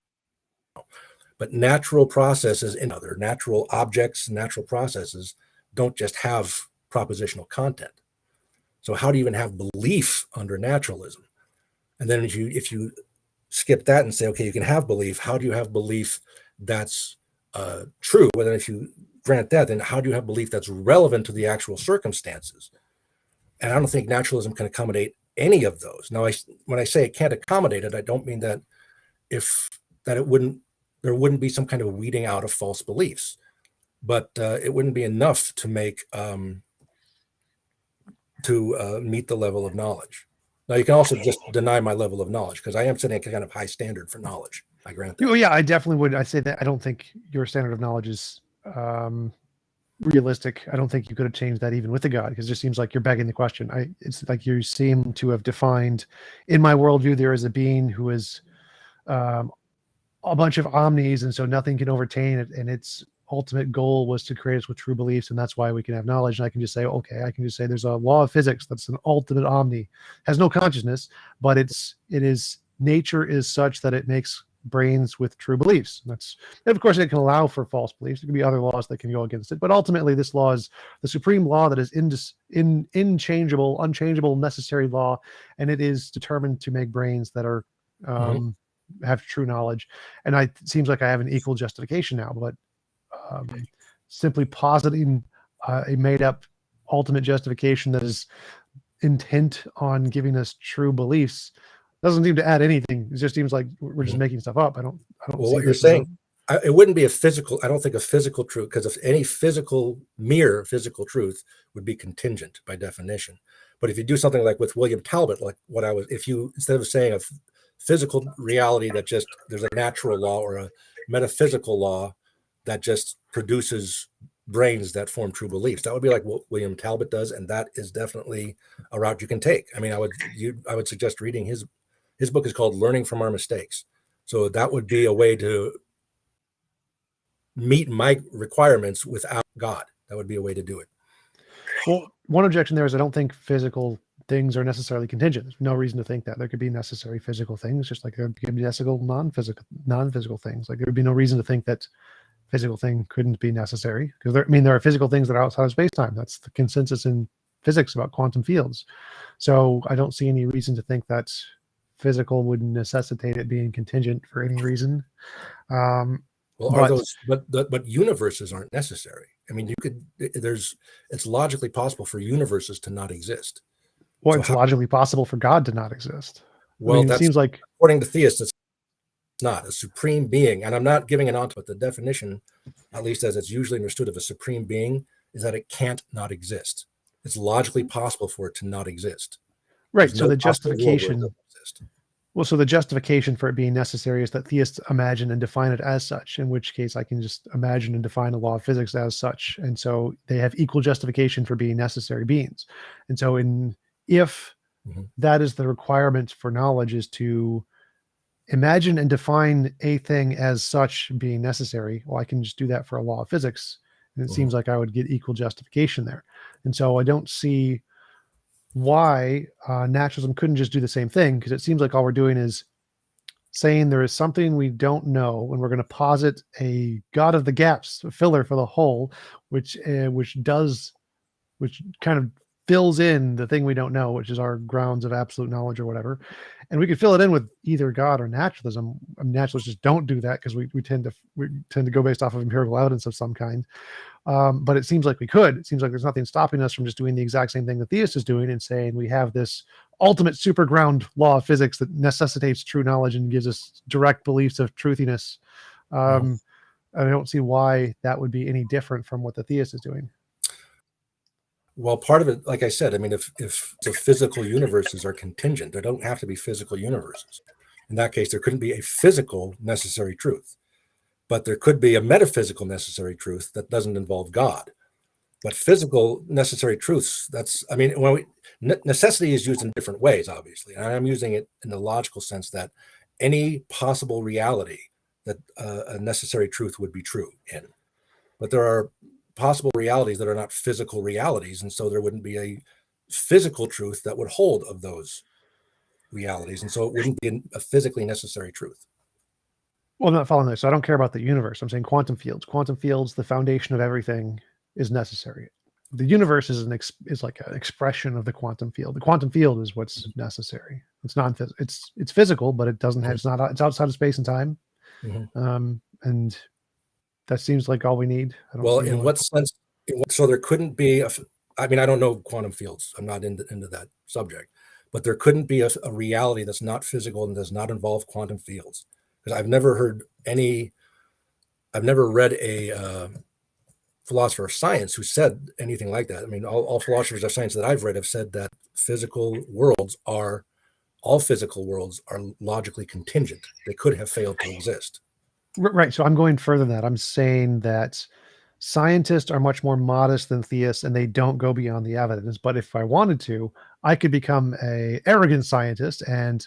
But natural processes in other natural objects, natural processes don't just have propositional content. So how do you even have belief under naturalism? And then if you skip that and say, okay, you can have belief, how do you have belief that's true? Well, then if you grant that, then how do you have belief that's relevant to the actual circumstances? And I don't think naturalism can accommodate any of those. Now, when I say it can't accommodate it, I don't mean that there wouldn't be some kind of weeding out of false beliefs, but it wouldn't be enough to make meet the level of knowledge. Now, you can also just deny my level of knowledge, because I am setting a kind of high standard for knowledge. I grant that. Oh, yeah, I definitely would. I say that I don't think your standard of knowledge is realistic. I don't think you could have changed that even with a God, because it just seems like you're begging the question. It's like you seem to have defined, in my worldview, there is a being who is a bunch of omnis, and so nothing can overtain it, and its ultimate goal was to create us with true beliefs, and that's why we can have knowledge. And I can just say, okay, I can just say there's a law of physics that's an ultimate omni, has no consciousness, but nature is such that it makes brains with true beliefs. And of course it can allow for false beliefs. There can be other laws that can go against it, but ultimately this law is the supreme law that is unchangeable, necessary law, and it is determined to make brains that are have true knowledge. And it seems like I have an equal justification now, but simply positing a made-up ultimate justification that is intent on giving us true beliefs doesn't seem to add anything. It just seems like we're just making stuff up. I don't. Well, what you're saying, it wouldn't be a physical. I don't think a physical truth, because if any mere physical truth would be contingent by definition. But if you do something like with William Talbot, like if you, instead of saying a physical reality that just there's a natural law, or a metaphysical law that just produces brains that form true beliefs, that would be like what William Talbot does, and that is definitely a route you can take. I mean, I would suggest reading his book is called Learning from Our Mistakes. So that would be a way to meet my requirements without God. That would be a way to do it. Well, one objection there is I don't think physical things are necessarily contingent. There's no reason to think that. There could be necessary physical things, just like there could be necessary non-physical things. Like there would be no reason to think that physical thing couldn't be necessary, because there are physical things that are outside of space-time. That's the consensus in physics about quantum fields. So I don't see any reason to think that physical would necessitate it being contingent for any reason. But universes aren't necessary. I mean, it's logically possible for universes to not exist. Well, so it's logically possible for God to not exist. Well, it seems like, according to theists, it's not a supreme being. And I'm not giving an onto, but the definition, at least as it's usually understood of a supreme being, is that it can't not exist. It's logically possible for it to not exist. Right. So the justification, Well, so the justification for it being necessary is that theists imagine and define it as such, in which case I can just imagine and define a law of physics as such. And so they have equal justification for being necessary beings. And so if that is the requirement for knowledge, is to imagine and define a thing as such being necessary, well, I can just do that for a law of physics. And it seems like I would get equal justification there. And so I don't see why naturalism couldn't just do the same thing, because it seems like all we're doing is saying there is something we don't know, and we're going to posit a God of the gaps, a filler for the whole, which kind of fills in the thing we don't know, which is our grounds of absolute knowledge or whatever. And we could fill it in with either God or naturalism. I mean, naturalists just don't do that because we tend to go based off of empirical evidence of some kind. But it seems like we could. It seems like there's nothing stopping us from just doing the exact same thing the theist is doing and saying we have this ultimate super ground law of physics that necessitates true knowledge and gives us direct beliefs of truthiness. I don't see why that would be any different from what the theist is doing. Well, part of it, like I said, I mean, if the physical universes are contingent, there don't have to be physical universes. In that case, there couldn't be a physical necessary truth, but there could be a metaphysical necessary truth that doesn't involve God. But physical necessary truths, necessity is used in different ways, obviously. And I'm using it in the logical sense that any possible reality that a necessary truth would be true in. But there are possible realities that are not physical realities, and so there wouldn't be a physical truth that would hold of those realities, and so it wouldn't be a physically necessary truth. Well, I'm not following this. So I don't care about the universe. I'm saying quantum fields. Quantum fields, the foundation of everything, is necessary. The universe is like an expression of the quantum field. The quantum field is what's necessary. It's non-physical. It's physical, but it doesn't have. It's outside of space and time. And that seems like all we need. Well, in what sense? So there couldn't be I don't know quantum fields. I'm not into that subject, but there couldn't be a reality that's not physical and does not involve quantum fields. Because I've never read a philosopher of science who said anything like that. I mean, all philosophers of science that I've read have said that all physical worlds are logically contingent. They could have failed to exist. Right. So I'm going further than that. I'm saying that scientists are much more modest than theists, and they don't go beyond the evidence. But if I wanted to, I could become an arrogant scientist and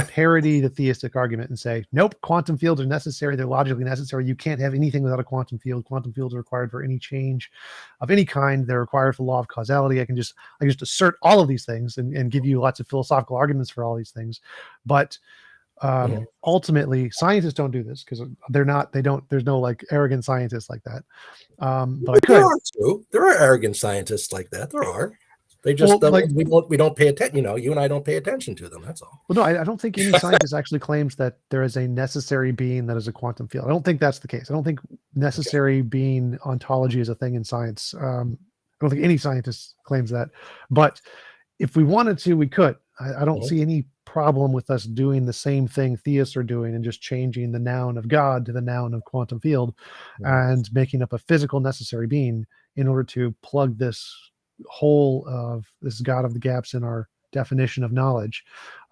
parody the theistic argument and say, nope, quantum fields are necessary. They're logically necessary. You can't have anything without a quantum field. Quantum fields are required for any change of any kind. They're required for law of causality. I can just assert all of these things and give you lots of philosophical arguments for all these things. But ultimately, scientists don't do this because there's no like arrogant scientists like that. But there are arrogant scientists like that. There are. They just we don't pay attention. You and I don't pay attention to them. That's all. Well, no, I don't think any scientist actually claims that there is a necessary being that is a quantum field. I don't think that's the case. I don't think necessary being ontology is a thing in science. I don't think any scientist claims that. But if we wanted to, we could. I don't see any problem with us doing the same thing theists are doing and just changing the noun of God to the noun of quantum field and making up a physical necessary being in order to plug this hole of this God of the gaps in our definition of knowledge.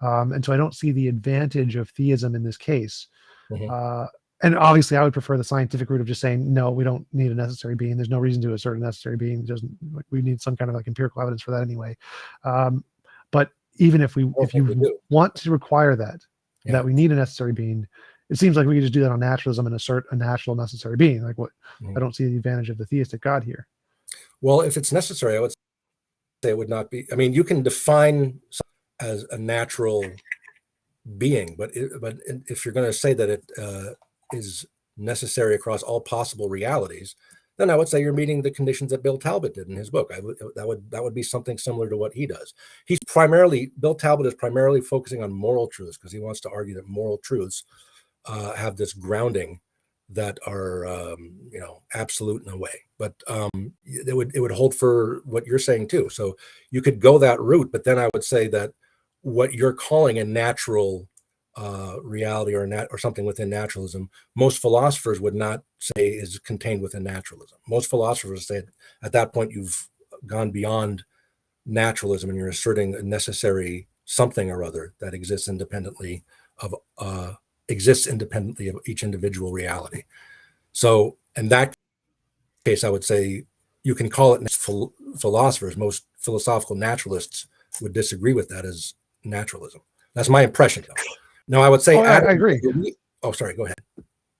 And so I don't see the advantage of theism in this case. And obviously I would prefer the scientific route of just saying, no, we don't need a necessary being. There's no reason to assert a necessary being. It doesn't, we need some kind of like empirical evidence for that anyway. But even if you want to require that we need a necessary being, it seems like we could just do that on naturalism and assert a natural necessary being. Like I don't see the advantage of the theistic God here. Well, if it's necessary, I would say it would not be. I mean, you can define as a natural being, but if you're going to say that it is necessary across all possible realities, then I would say you're meeting the conditions that Bill Talbot did in his book. That would be something similar to what he does. Bill Talbot is primarily focusing on moral truths because he wants to argue that moral truths have this grounding that are absolute in a way. But it would hold for what you're saying too. So you could go that route, but then I would say that what you're calling a natural reality or something within naturalism, most philosophers would not say is contained within naturalism. Most philosophers say at that point you've gone beyond naturalism and you're asserting a necessary something or other that exists independently of each individual reality. So in that case, I would say you can call it philosophers. Most philosophical naturalists would disagree with that as naturalism. That's my impression, though. No, I would say. Oh, I agree. Oh, sorry. Go ahead.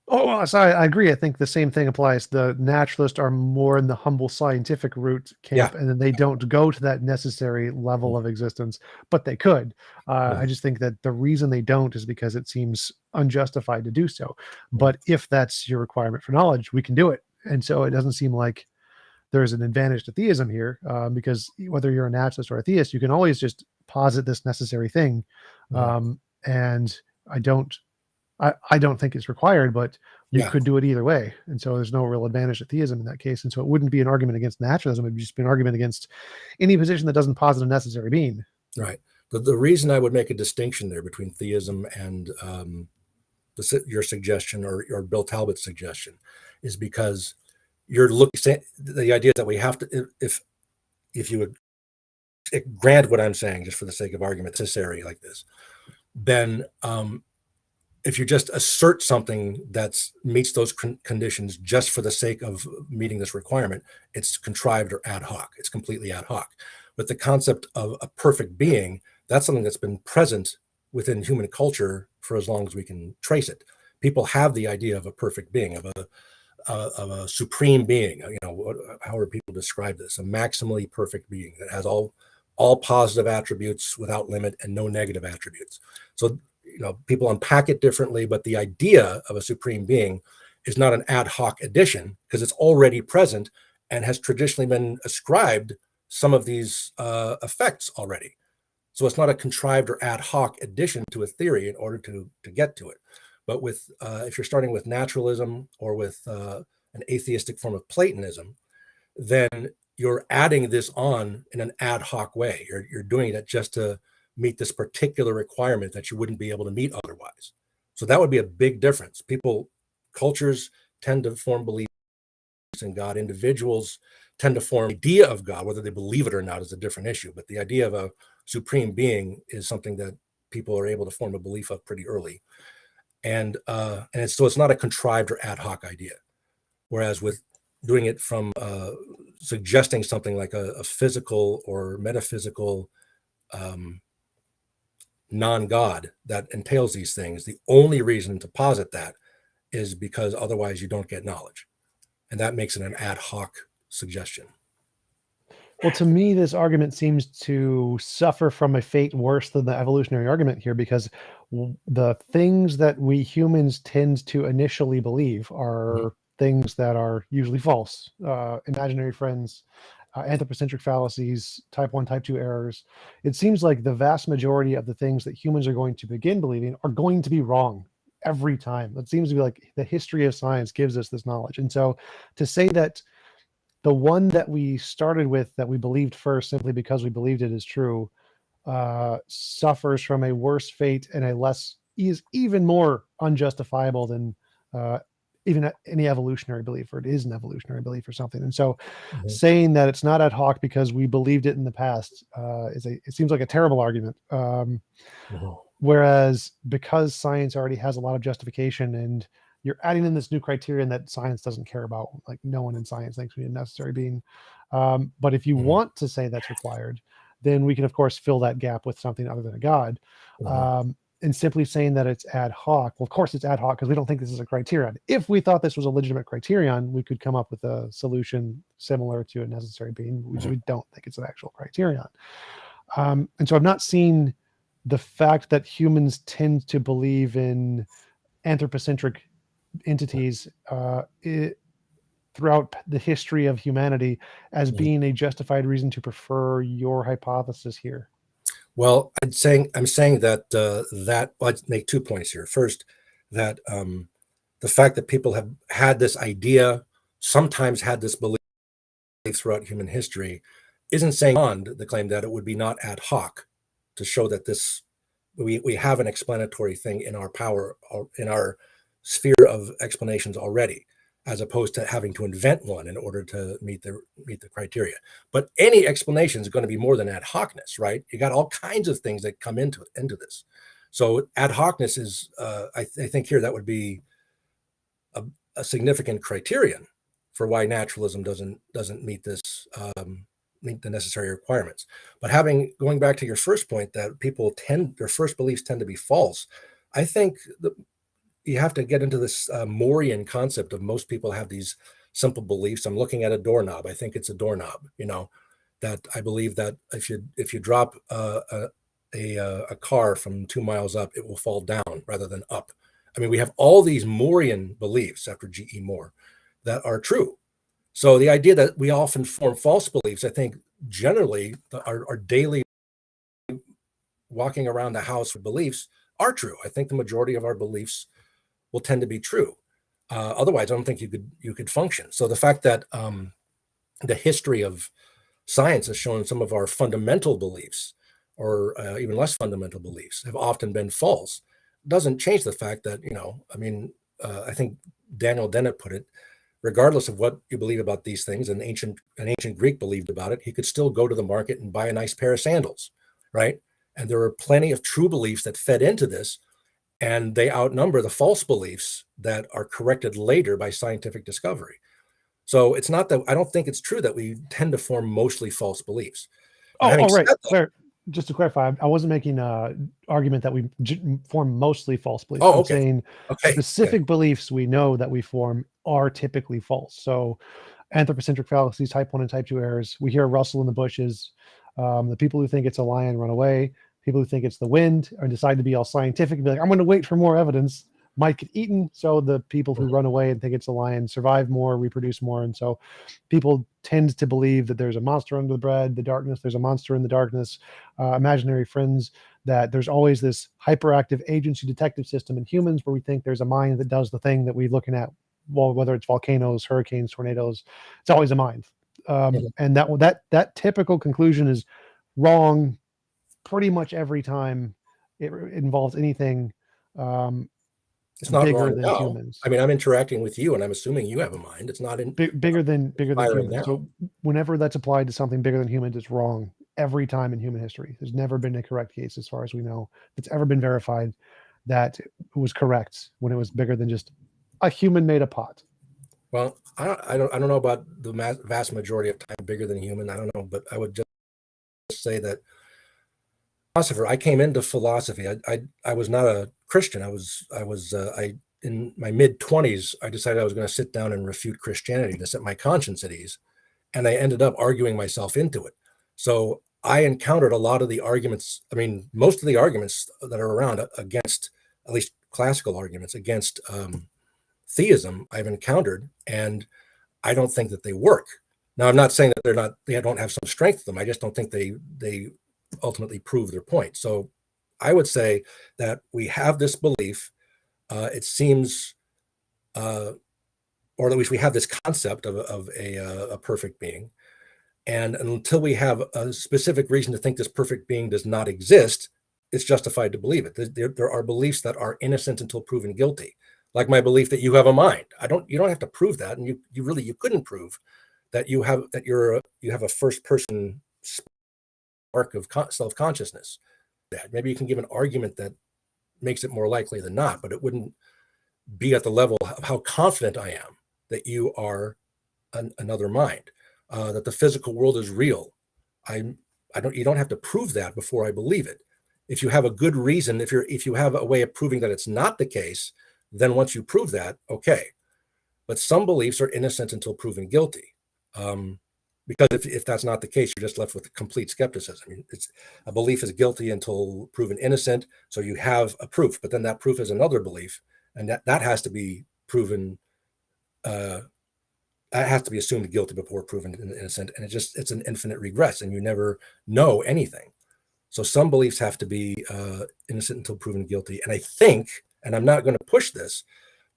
Oh, well, so I agree. I think the same thing applies. The naturalists are more in the humble scientific route camp, and then they don't go to that necessary level of existence, but they could. I just think that the reason they don't is because it seems unjustified to do so. But if that's your requirement for knowledge, we can do it. And so it doesn't seem like there's an advantage to theism here, because whether you're a naturalist or a theist, you can always just posit this necessary thing. And I don't think it's required, but you could do it either way. And so there's no real advantage to theism in that case. And so it wouldn't be an argument against naturalism. It would just be an argument against any position that doesn't posit a necessary being. Right. The reason I would make a distinction there between theism and your suggestion or Bill Talbot's suggestion is because you're looking, the idea that we have to, if you would grant what I'm saying, just for the sake of argument, necessary like this, then if you just assert something that meets those conditions just for the sake of meeting this requirement, it's contrived or ad hoc. It's completely ad hoc. But the concept of a perfect being, that's something that's been present within human culture for as long as we can trace it. People have the idea of a perfect being, of a supreme being. You know, how do people describe this? A maximally perfect being that has all positive attributes without limit and no negative attributes. So, you know, people unpack it differently, but the idea of a supreme being is not an ad hoc addition because it's already present and has traditionally been ascribed some of these effects already. So it's not a contrived or ad hoc addition to a theory in order to get to it. But with if you're starting with naturalism or with an atheistic form of Platonism, then you're adding this on in an ad hoc way. You're doing it just to meet this particular requirement that you wouldn't be able to meet otherwise. So that would be a big difference. Cultures tend to form beliefs in God. Individuals tend to form an idea of God. Whether they believe it or not is a different issue. But the idea of a supreme being is something that people are able to form a belief of pretty early. And it's not a contrived or ad hoc idea. Whereas with doing it from suggesting something like a physical or metaphysical non-God that entails these things, the only reason to posit that is because otherwise you don't get knowledge. And that makes it an ad hoc suggestion. Well, to me, this argument seems to suffer from a fate worse than the evolutionary argument here, because the things that we humans tend to initially believe are things that are usually false. Imaginary friends, anthropocentric fallacies, type 1, type 2 errors. It seems like the vast majority of the things that humans are going to begin believing are going to be wrong every time. It seems to be like the history of science gives us this knowledge. And so to say that the one that we started with, that we believed first simply because we believed it is true, suffers from a worse fate and is even more unjustifiable than even any evolutionary belief, or it is an evolutionary belief or something. And so saying that it's not ad hoc because we believed it in the past it seems like a terrible argument. Whereas because science already has a lot of justification, and you're adding in this new criterion that science doesn't care about, like no one in science thinks we need a necessary being. But if you want to say that's required, then we can of course fill that gap with something other than a God. And simply saying that it's ad hoc, well, of course it's ad hoc because we don't think this is a criterion. If we thought this was a legitimate criterion, we could come up with a solution similar to a necessary being, which we don't think it's an actual criterion. And so I've not seen the fact that humans tend to believe in anthropocentric entities throughout the history of humanity as being a justified reason to prefer your hypothesis here. Well, I'm saying that I'd make 2 points here. First, that the fact that people have had this idea, sometimes had this belief throughout human history, isn't saying beyond the claim that it would be not ad hoc to show that we have an explanatory thing in our power, or in our sphere of explanations already. as opposed to having to invent one in order to meet the criteria. But any explanation is going to be more than ad hocness, right? You got all kinds of things that come into this. So ad hocness is, I think here that would be a significant criterion for why naturalism doesn't meet this meet the necessary requirements. But going back to your first point that their first beliefs tend to be false, I think you have to get into this Morean concept of most people have these simple beliefs. I'm looking at a doorknob. I think it's a doorknob. That I believe that if you drop a car from 2 miles up, it will fall down rather than up. I mean, we have all these Morean beliefs after G.E. Moore that are true. So the idea that we often form false beliefs, I think generally our daily walking around the house with beliefs are true. I think the majority of our beliefs will tend to be true. Otherwise, I don't think you could function. So the fact that the history of science has shown some of our fundamental beliefs or even less fundamental beliefs have often been false doesn't change the fact that, I think Daniel Dennett put it, regardless of what you believe about these things, an ancient Greek believed about it, he could still go to the market and buy a nice pair of sandals, right? And there are plenty of true beliefs that fed into this, and they outnumber the false beliefs that are corrected later by scientific discovery. So it's not that I don't think it's true that we tend to form mostly false beliefs. Right. Fair. Just to clarify, I wasn't making an argument that we form mostly false beliefs. I'm saying specific beliefs we know that we form are typically false. So anthropocentric fallacies, type 1 and type 2 errors. We hear rustle in the bushes. The people who think it's a lion run away. People who think it's the wind or decide to be all scientific and be like, I'm going to wait for more evidence, might get eaten. So the people who run away and think it's a lion survive more, reproduce more. And so people tend to believe that there's a monster under the darkness. There's a monster in the darkness, imaginary friends, that there's always this hyperactive agency detective system in humans where we think there's a mind that does the thing that we're looking at. Well, whether it's volcanoes, hurricanes, tornadoes, it's always a mind. And that typical conclusion is wrong pretty much every time it involves anything it's not bigger wrong, than no. humans. I mean, I'm interacting with you and I'm assuming you have a mind. It's not bigger than humans. now. So whenever that's applied to something bigger than humans, it's wrong every time in human history. There's never been a correct case, as far as we know, that's ever been verified that it was correct when it was bigger than just a human made a pot. Well, I don't know about the vast majority of time bigger than human. I don't know, but I would just say that philosopher. I came into philosophy. I was not a Christian. I in my mid-20s, I decided I was going to sit down and refute Christianity to set my conscience at ease, and I ended up arguing myself into it. So I encountered a lot of the arguments. I mean, most of the arguments that are around against, at least classical arguments against theism, I've encountered, and I don't think that they work. Now, I'm not saying that they don't have some strength to them. I just don't think they ultimately prove their point. So I would say that we have this belief, it seems, or at least we have this concept of a perfect being. And until we have a specific reason to think this perfect being does not exist, it's justified to believe it. There are beliefs that are innocent until proven guilty, like my belief that you have a mind. You don't have to prove that, and you couldn't prove that you have a first person spark of self-consciousness. That maybe you can give an argument that makes it more likely than not, but it wouldn't be at the level of how confident I am that you are another mind, that the physical world is real. You don't have to prove that before I believe it. If you have a good reason, if you have a way of proving that it's not the case, then once you prove that, okay. But some beliefs are innocent until proven guilty. Because if that's not the case, you're just left with complete skepticism. It's a belief is guilty until proven innocent. So you have a proof, but then that proof is another belief, and that has to be proven. That has to be assumed guilty before proven innocent, and it's an infinite regress, and you never know anything. So some beliefs have to be innocent until proven guilty, and I think, and I'm not going to push this,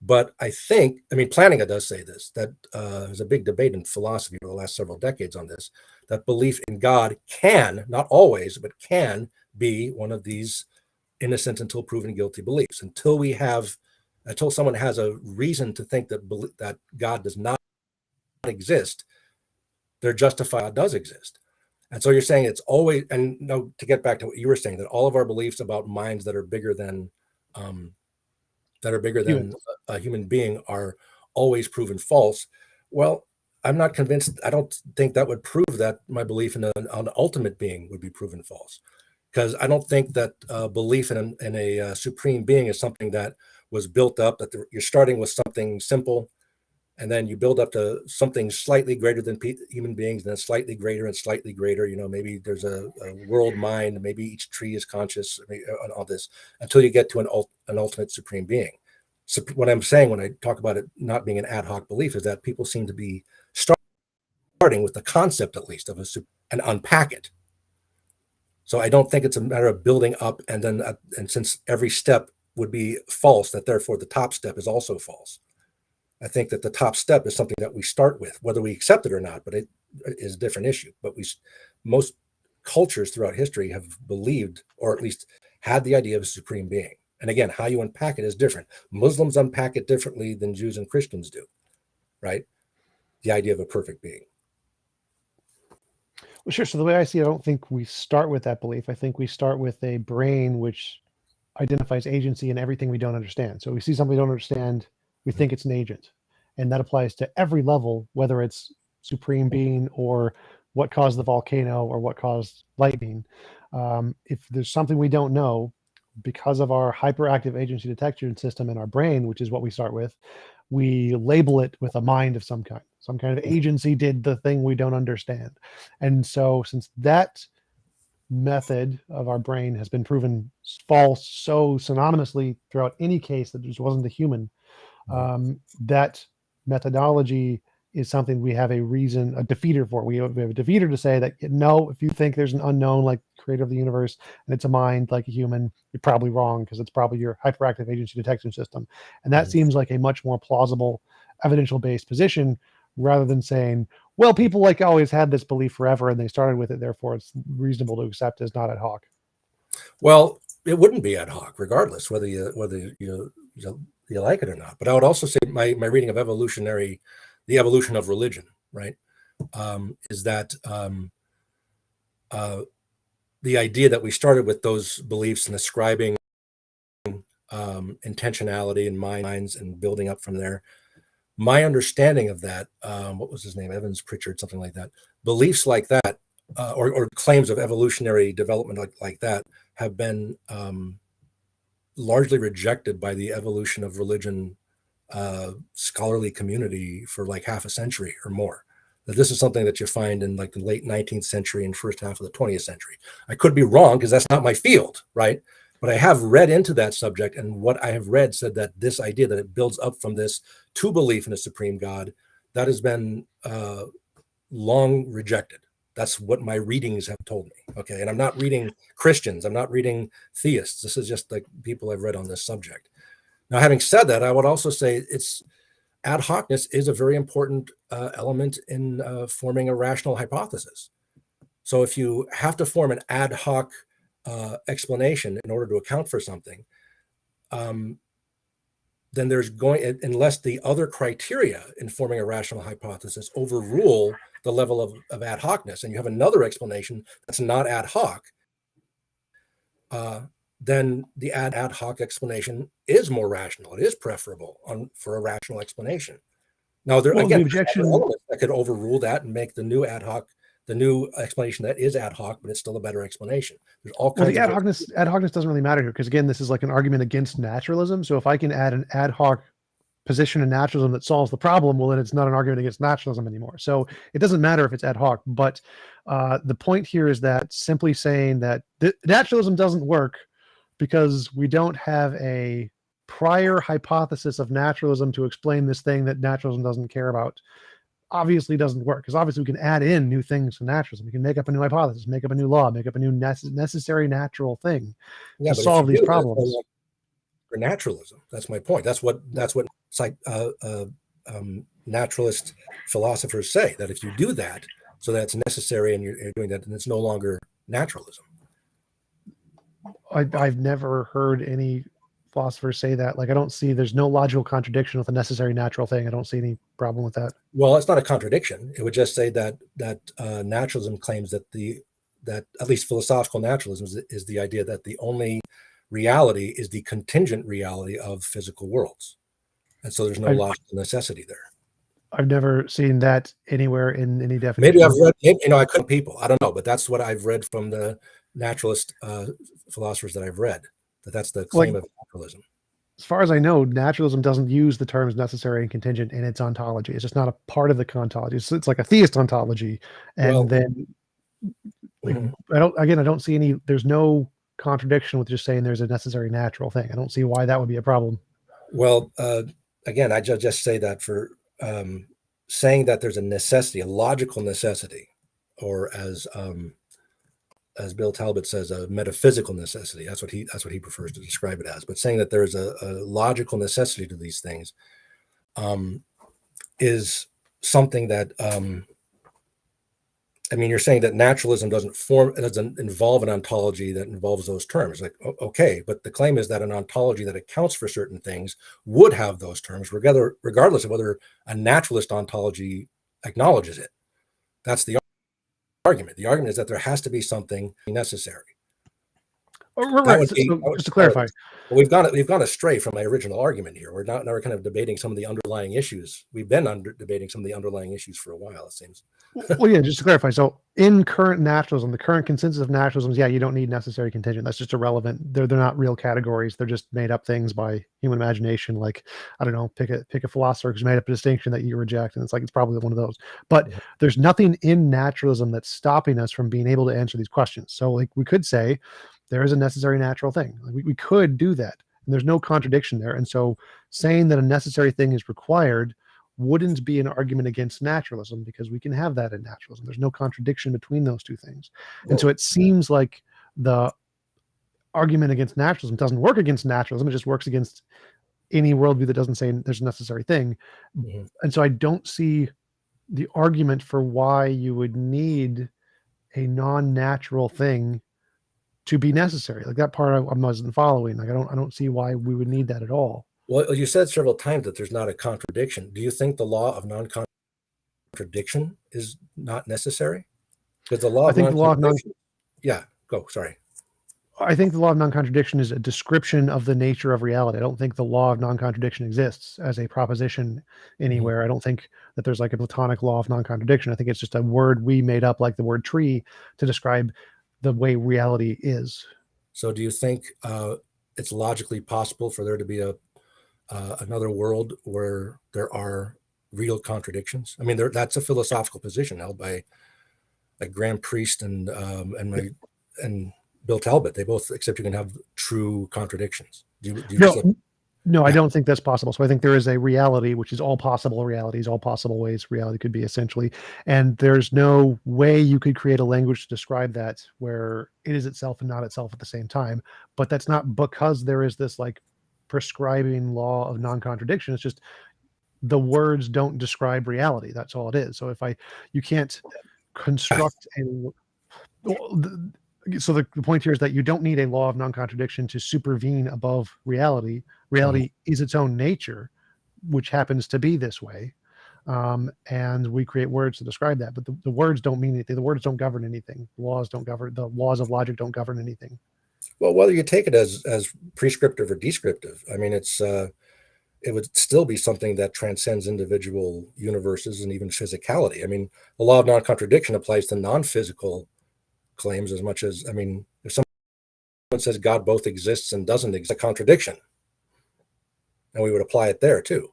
but I think, Plantinga does say this, that there's a big debate in philosophy over the last several decades on this, that belief in God can, not always, but can be one of these innocent until proven guilty beliefs. Until we have Until someone has a reason to think that God does not exist, they're justified God does exist. And so you're saying it's always, and no, to get back to what you were saying, that all of our beliefs about minds that are bigger than Humans. a human being are always proven false. Well, I'm not convinced. I don't think that would prove that my belief in an ultimate being would be proven false, because I don't think that belief in a supreme being is something that was built up, that you're starting with something simple, and then you build up to something slightly greater than human beings, and then slightly greater and slightly greater. Maybe there's a world mind, maybe each tree is conscious, and all this, until you get to an ultimate supreme being. So what I'm saying when I talk about it not being an ad hoc belief is that people seem to be starting with the concept, at least, of and unpack it. So I don't think it's a matter of building up and then, and since every step would be false, that therefore the top step is also false. I think that the top step is something that we start with, whether we accept it or not, but it is a different issue. But most cultures throughout history have believed, or at least had the idea of a supreme being. And again, how you unpack it is different. Muslims unpack it differently than Jews and Christians do, right? The idea of a perfect being. Well, sure. So the way I see it, I don't think we start with that belief. I think we start with a brain which identifies agency in everything we don't understand. So we see something we don't understand, we think it's an agent. And that applies to every level, whether it's supreme being or what caused the volcano or what caused lightning. If there's something we don't know, because of our hyperactive agency detection system in our brain, which is what we start with, we label it with a mind of some kind of agency did the thing we don't understand. And so since that method of our brain has been proven false so synonymously throughout any case that just wasn't a human, that methodology is something we have a defeater for. We have a defeater to say that, no, if you think there's an unknown like creator of the universe and it's a mind like a human, you're probably wrong, because it's probably your hyperactive agency detection system. And that seems like a much more plausible evidential based position, rather than saying, well, people like always had this belief forever and they started with it, therefore it's reasonable to accept as not ad hoc. Well, it wouldn't be ad hoc regardless whether you like it or not. But I would also say my reading of the evolution of religion, right, is that the idea that we started with those beliefs and ascribing intentionality in minds and building up from there. My understanding of that, what was his name? Evans Pritchard, something like that. Beliefs like that, or claims of evolutionary development like that, have been largely rejected by the evolution of religion scholarly community for like half a century or more. That this is something that you find in like the late 19th century and first half of the 20th century. I could be wrong because that's not my field, right? But I have read into that subject, and what I have read said that this idea that it builds up from this to belief in a supreme God, that has been long rejected. That's what my readings have told me. Okay. And I'm not reading Christians. I'm not reading theists. This is just like people I've read on this subject. Now, having said that, I would also say ad hocness is a very important element in forming a rational hypothesis. So if you have to form an ad hoc explanation in order to account for something, then unless the other criteria in forming a rational hypothesis overrule the level of ad hocness, and you have another explanation that's not ad hoc, then the ad hoc explanation is more rational. It is preferable for a rational explanation. Now, there again, elements that could overrule that and make the new explanation that is ad hoc, but it's still a better explanation. There's all kinds of ad hocness doesn't really matter here, because again, this is like an argument against naturalism. So if I can add an ad hoc position in naturalism that solves the problem, well, then it's not an argument against naturalism anymore. So it doesn't matter if it's ad hoc. But the point here is that simply saying that naturalism doesn't work because we don't have a prior hypothesis of naturalism to explain this thing that naturalism doesn't care about, obviously doesn't work, because obviously we can add in new things to naturalism. We can make up a new hypothesis, make up a new law, make up a new necessary natural thing to solve these problems. For naturalism, that's my point. That's what naturalist philosophers say, that if you do that, so that's necessary, and you're doing that, then it's no longer naturalism. I've never heard any philosophers say that. Like, I don't see, there's no logical contradiction with a necessary natural thing. I don't see any problem with that. Well, it's not a contradiction. It would just say that naturalism claims that at least philosophical naturalism is the idea that the only reality is the contingent reality of physical worlds, and so there's no logical necessity there. I've never seen that anywhere in any definition. Maybe I've read, I couldn't people. I don't know, but that's what I've read from the naturalist philosophers that I've read. That's the claim of naturalism. As far as I know, naturalism doesn't use the terms necessary and contingent in its ontology. It's just not a part of the ontology. It's like a theist ontology. And then I don't see any, there's no contradiction with just saying there's a necessary natural thing. I don't see why that would be a problem. Well, again, I just say that for saying that there's a necessity, a logical necessity, or as Bill Talbot says, a metaphysical necessity. That's what he prefers to describe it as. But saying that there is a logical necessity to these things is something that you're saying that naturalism doesn't involve an ontology that involves those terms. Like, okay, but the claim is that an ontology that accounts for certain things would have those terms, regardless of whether a naturalist ontology acknowledges it. That's the argument. The argument is that there has to be something necessary. Right. So just to clarify, we've gone astray from my original argument here. Now we're kind of debating some of the underlying issues. We've been debating some of the underlying issues for a while, it seems. Well, yeah, just to clarify. So in current naturalism, the current consensus of naturalism is, you don't need necessary contingent. That's just irrelevant. They're not real categories. They're just made up things by human imagination. Like, I don't know, pick a philosopher who's made up a distinction that you reject, and it's probably one of those. But there's nothing in naturalism that's stopping us from being able to answer these questions. So we could say there is a necessary natural thing. We could do that, and there's no contradiction there. And so saying that a necessary thing is required wouldn't be an argument against naturalism, because we can have that in naturalism. There's no contradiction between those two things. And so it seems like the argument against naturalism doesn't work against naturalism. It just works against any worldview that doesn't say there's a necessary thing. And so I don't see the argument for why you would need a non-natural thing to be necessary. Like, that part I wasn't following. Like, I don't see why we would need that at all. Well, you said several times that there's not a contradiction. Do you think the law of non-contradiction is not necessary? Because the law of non-contradiction. Yeah, go. Sorry. I think the law of non-contradiction is a description of the nature of reality. I don't think the law of non-contradiction exists as a proposition anywhere. I don't think that there's like a Platonic law of non-contradiction. I think it's just a word we made up, like the word tree, to describe the way reality is. So do you think it's logically possible for there to be another world where there are real contradictions? I mean, that's a philosophical position held by like Graham Priest and Bill Talbot. They both accept you can have true contradictions. No, I don't think that's possible. So I think there is a reality, which is all possible realities, all possible ways reality could be, essentially. And there's no way you could create a language to describe that where it is itself and not itself at the same time. But that's not because there is this like prescribing law of non-contradiction. It's just the words don't describe reality. That's all it is. So you can't construct so the point here is that you don't need a law of non-contradiction to supervene above reality. Reality is its own nature, which happens to be this way. And we create words to describe that, but the words don't mean anything. The words don't govern anything. The laws of logic don't govern anything. Well, whether you take it as prescriptive or descriptive, I mean, it would still be something that transcends individual universes and even physicality. I mean, the law of non-contradiction applies to non-physical claims as much as, I mean, if someone says God both exists and doesn't exist, a contradiction, and we would apply it there too.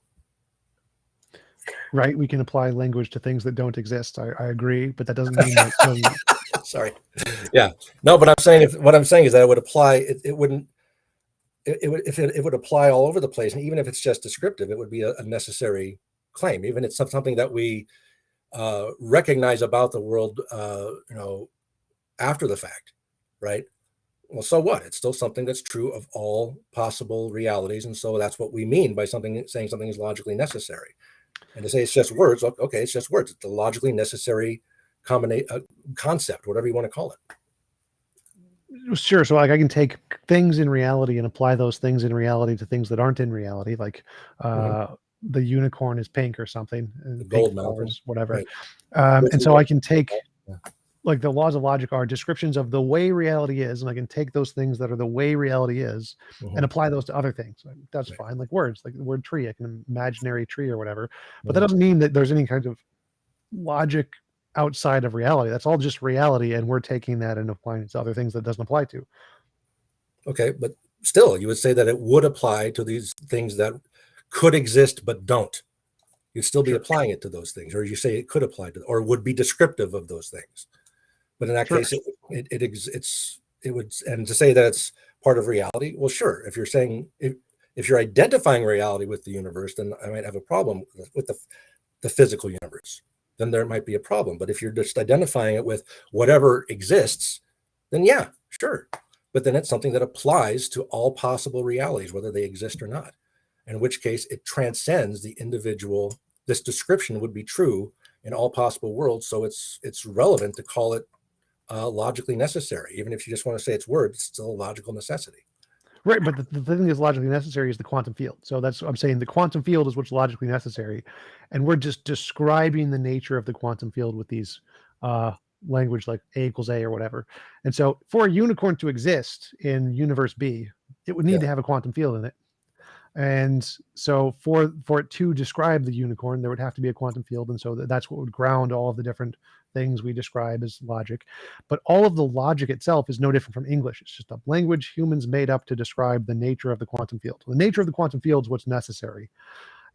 Right. We can apply language to things that don't exist. I agree, but that doesn't mean that. Sorry. Yeah. No, but what I'm saying is that it would apply. It would apply all over the place, and even if it's just descriptive, it would be a necessary claim. Even if it's something that we recognize about the world, after the fact, right? Well, so what? It's still something that's true of all possible realities, and so that's what we mean by saying something is logically necessary. And to say it's just words, okay, it's just words. It's a logically necessary concept, whatever you want to call it. Sure. So like I can take things in reality and apply those things in reality to things that aren't in reality, like Mhm. the unicorn is pink or something, The and pink gold mountain, flowers, whatever. right? Which And is so I what- can take, yeah. like, the laws of logic are descriptions of the way reality is, and I can take those things that are the way reality is and Mhm. apply those to other things. Like, that's Right. fine. Like words, like the word tree, I can imaginary tree or whatever. But that Mhm. doesn't mean that there's any kind of logic outside of reality. That's all just reality, and we're taking that and applying it to other things that doesn't apply to. Okay, but still, you would say that it would apply to these things that could exist but don't. You'd still be Sure. applying it to those things, or you say it could apply to, or would be descriptive of those things. But in that Sure. case, it would, and to say that it's part of reality, well, sure. If you're saying if you're identifying reality with the universe, then I might have a problem with the physical universe. Then there might be a problem. But if you're just identifying it with whatever exists, then yeah, sure. But then it's something that applies to all possible realities, whether they exist or not. In which case, it transcends the individual. This description would be true in all possible worlds, so it's relevant to call it logically necessary. Even if you just want to say it's words, it's still a logical necessity. Right, but the thing that's logically necessary is the quantum field. So that's what I'm saying. The quantum field is what's logically necessary, and we're just describing the nature of the quantum field with these uh, language like A equals A or whatever. And so, for a unicorn to exist in universe B, it would need Yeah. to have a quantum field in it. And so, for it to describe the unicorn, there would have to be a quantum field, and so that's what would ground all of the different things we describe as logic. But all of the logic itself is no different from English. It's just a language humans made up to describe the nature of the quantum field. The nature of the quantum field is what's necessary,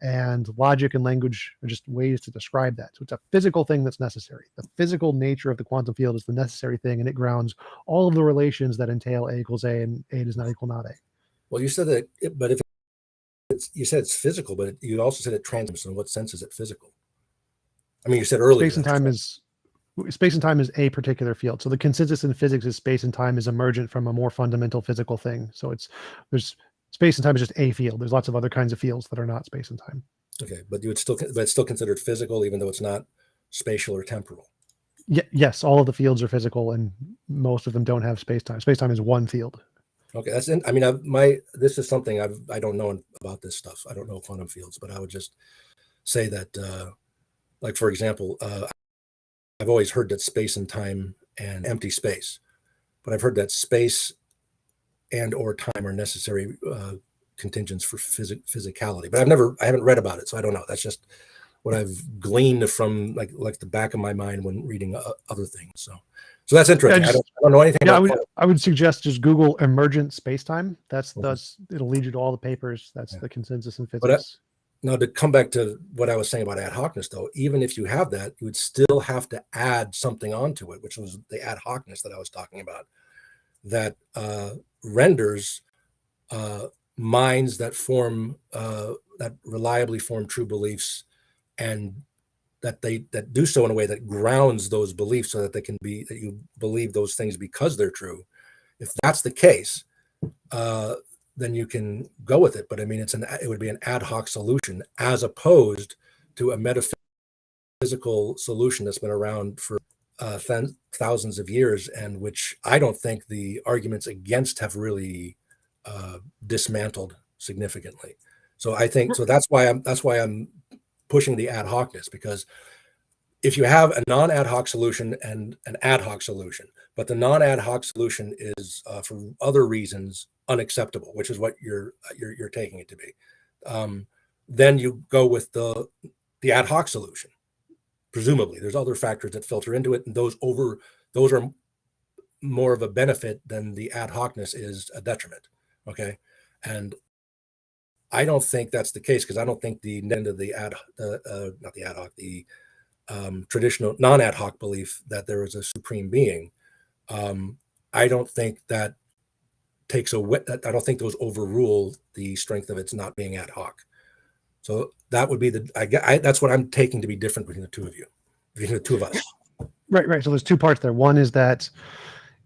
and logic and language are just ways to describe that. So it's a physical thing that's necessary. The physical nature of the quantum field is the necessary thing, and it grounds all of the relations that entail A equals A and A does not equal not A. Well, you said that, but if you said it's physical, but you also said it transcends. In what sense is it physical? I mean, you said earlier Space and time is space and time is a particular field. So the consensus in physics is space and time is emergent from a more fundamental physical thing. So there's space and time is just a field. There's lots of other kinds of fields that are not space and time. okay, but it's still considered physical, even though it's not spatial or temporal. Yes, all of the fields are physical, and most of them don't have space time. Space time is one field. Okay, I mean, this is something I don't know about this stuff. I don't know quantum fields, but I would just say that, like for example, I've always heard that space and time and empty space, but I've heard that space and or time are necessary contingents for physicality. But I haven't read about it, so I don't know. That's just what I've gleaned from like the back of my mind when reading other things. So that's interesting. I don't know anything about quantum. I would suggest just Google emergent spacetime. It'll lead you to all the papers. That's the consensus in physics. Now, to come back to what I was saying about ad hocness, though, even if you have that, you would still have to add something onto it, which was the ad hocness that I was talking about, that renders minds that that reliably form true beliefs, and that do so in a way that grounds those beliefs, so that that you believe those things because they're true. If that's the case, then you can go with it. But I mean, it would be an ad hoc solution as opposed to a metaphysical solution that's been around for thousands of years, and which I don't think the arguments against have really dismantled significantly. So I think that's why I'm pushing the ad hocness, because if you have a non-ad hoc solution and an ad hoc solution, but the non-ad hoc solution is for other reasons unacceptable, which is what you're taking it to be, then you go with the ad hoc solution. Presumably, there's other factors that filter into it, and those are more of a benefit than the ad hocness is a detriment. Okay, and I don't think that's the case, because I don't think the end of the not the ad hoc, the traditional non-ad hoc belief that there is a supreme being. I don't think that takes away. I don't think those overrule the strength of its not being ad hoc. So that would be that's what I'm taking to be different between the two of you, between the two of us. Right. So there's two parts there. One is that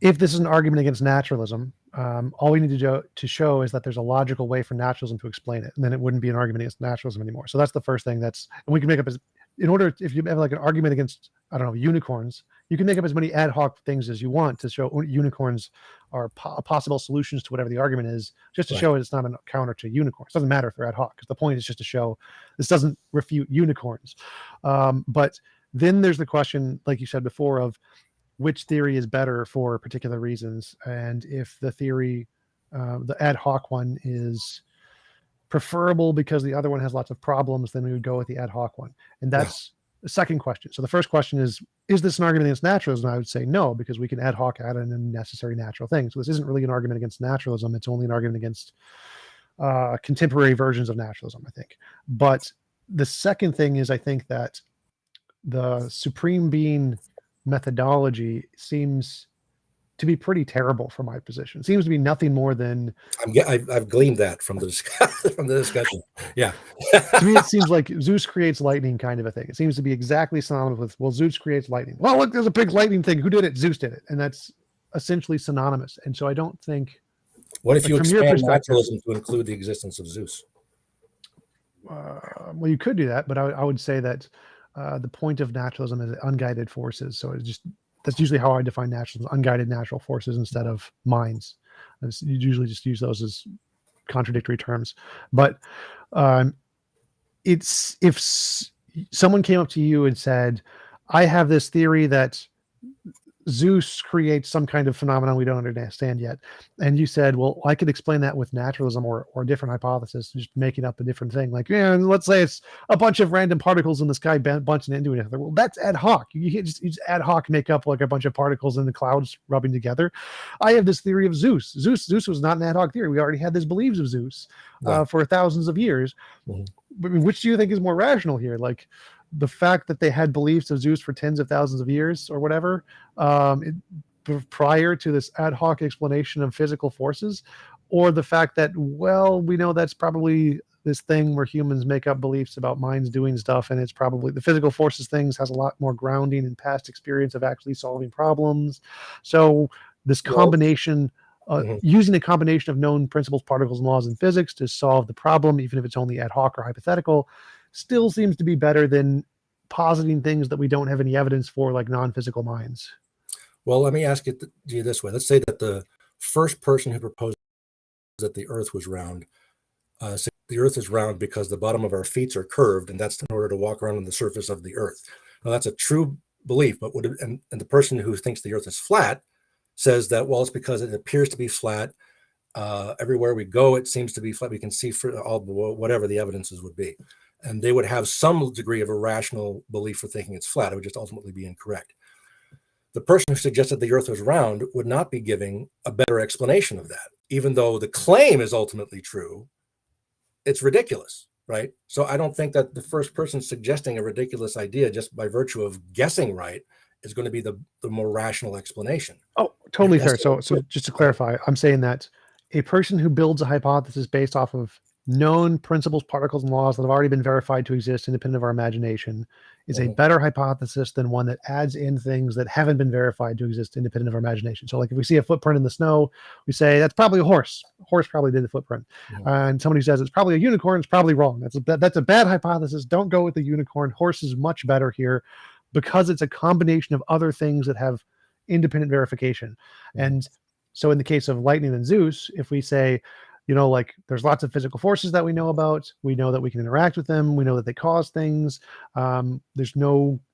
if this is an argument against naturalism, all we need to show is that there's a logical way for naturalism to explain it, and then it wouldn't be an argument against naturalism anymore. So that's the first thing. And we can make up if you have like an argument against, I don't know, unicorns, you can make up as many ad hoc things as you want to show unicorns are possible solutions to whatever the argument is, just to show it's not a counter to unicorns. It doesn't matter if they're ad hoc, because the point is just to show this doesn't refute unicorns. But then there's the question, like you said before, of which theory is better for particular reasons. And if the theory, the ad hoc one, is preferable because the other one has lots of problems, then we would go with the ad hoc one. And that's the second question. So the first question is this an argument against naturalism? I would say no, because we can ad hoc add in a necessary natural thing. So this isn't really an argument against naturalism. It's only an argument against contemporary versions of naturalism, I think. But the second thing is, I think that the supreme being methodology seems to be pretty terrible for my position. It seems to be nothing more than I've gleaned that from the discussion. Yeah. To me, it seems like Zeus creates lightning kind of a thing. It seems to be exactly synonymous with, well, Zeus creates lightning. Well, look, there's a big lightning thing. Who did it? Zeus did it. And that's essentially synonymous. And so I don't think. What if you expand naturalism to include the existence of Zeus? Well, you could do that, but I would say that the point of naturalism is unguided forces. So that's usually how I define naturalism: unguided natural forces instead of minds. You usually just use those as contradictory terms. But it's, if someone came up to you and said, I have this theory that Zeus creates some kind of phenomenon we don't understand yet, and you said, well, I could explain that with naturalism or a different hypothesis, just making up a different thing, like, yeah, let's say it's a bunch of random particles in the sky bunching into each other. Well, that's ad hoc. You can't just ad hoc make up like a bunch of particles in the clouds rubbing together. I have this theory of Zeus. Zeus was not an ad hoc theory. We already had this beliefs of Zeus for thousands of years. I mean, which do you think is more rational here? Like, the fact that they had beliefs of Zeus for tens of thousands of years or whatever, prior to this ad hoc explanation of physical forces, or the fact that, well, we know that's probably this thing where humans make up beliefs about minds doing stuff, and it's probably the physical forces things has a lot more grounding in past experience of actually solving problems. So this combination, using a combination of known principles, particles, and laws in physics to solve the problem, even if it's only ad hoc or hypothetical, still seems to be better than positing things that we don't have any evidence for, like non-physical minds. Well, let me ask it to you this way. Let's say that the first person who proposed that the earth was round, said the earth is round because the bottom of our feet are curved, and that's in order to walk around on the surface of the earth. Now, that's a true belief, but and the person who thinks the earth is flat says that, well, it's because it appears to be flat. Everywhere we go, it seems to be flat. We can see for all whatever the evidences would be. And they would have some degree of a rational belief for thinking it's flat. It would just ultimately be incorrect. The person who suggested the earth was round would not be giving a better explanation of that. Even though the claim is ultimately true, it's ridiculous, right? So I don't think that the first person suggesting a ridiculous idea just by virtue of guessing right is going to be the more rational explanation. Oh, totally fair. So just to clarify, I'm saying that a person who builds a hypothesis based off of known principles, particles, and laws that have already been verified to exist independent of our imagination is a better hypothesis than one that adds in things that haven't been verified to exist independent of our imagination. So like if we see a footprint in the snow, we say that's probably a horse. A horse probably did the footprint. And somebody says it's probably a unicorn, it's probably wrong. That's a bad hypothesis. Don't go with the unicorn. Horse is much better here because it's a combination of other things that have independent verification. And so in the case of lightning and Zeus, if we say, like there's lots of physical forces that we know about. We know that we can interact with them. We know that they cause things. We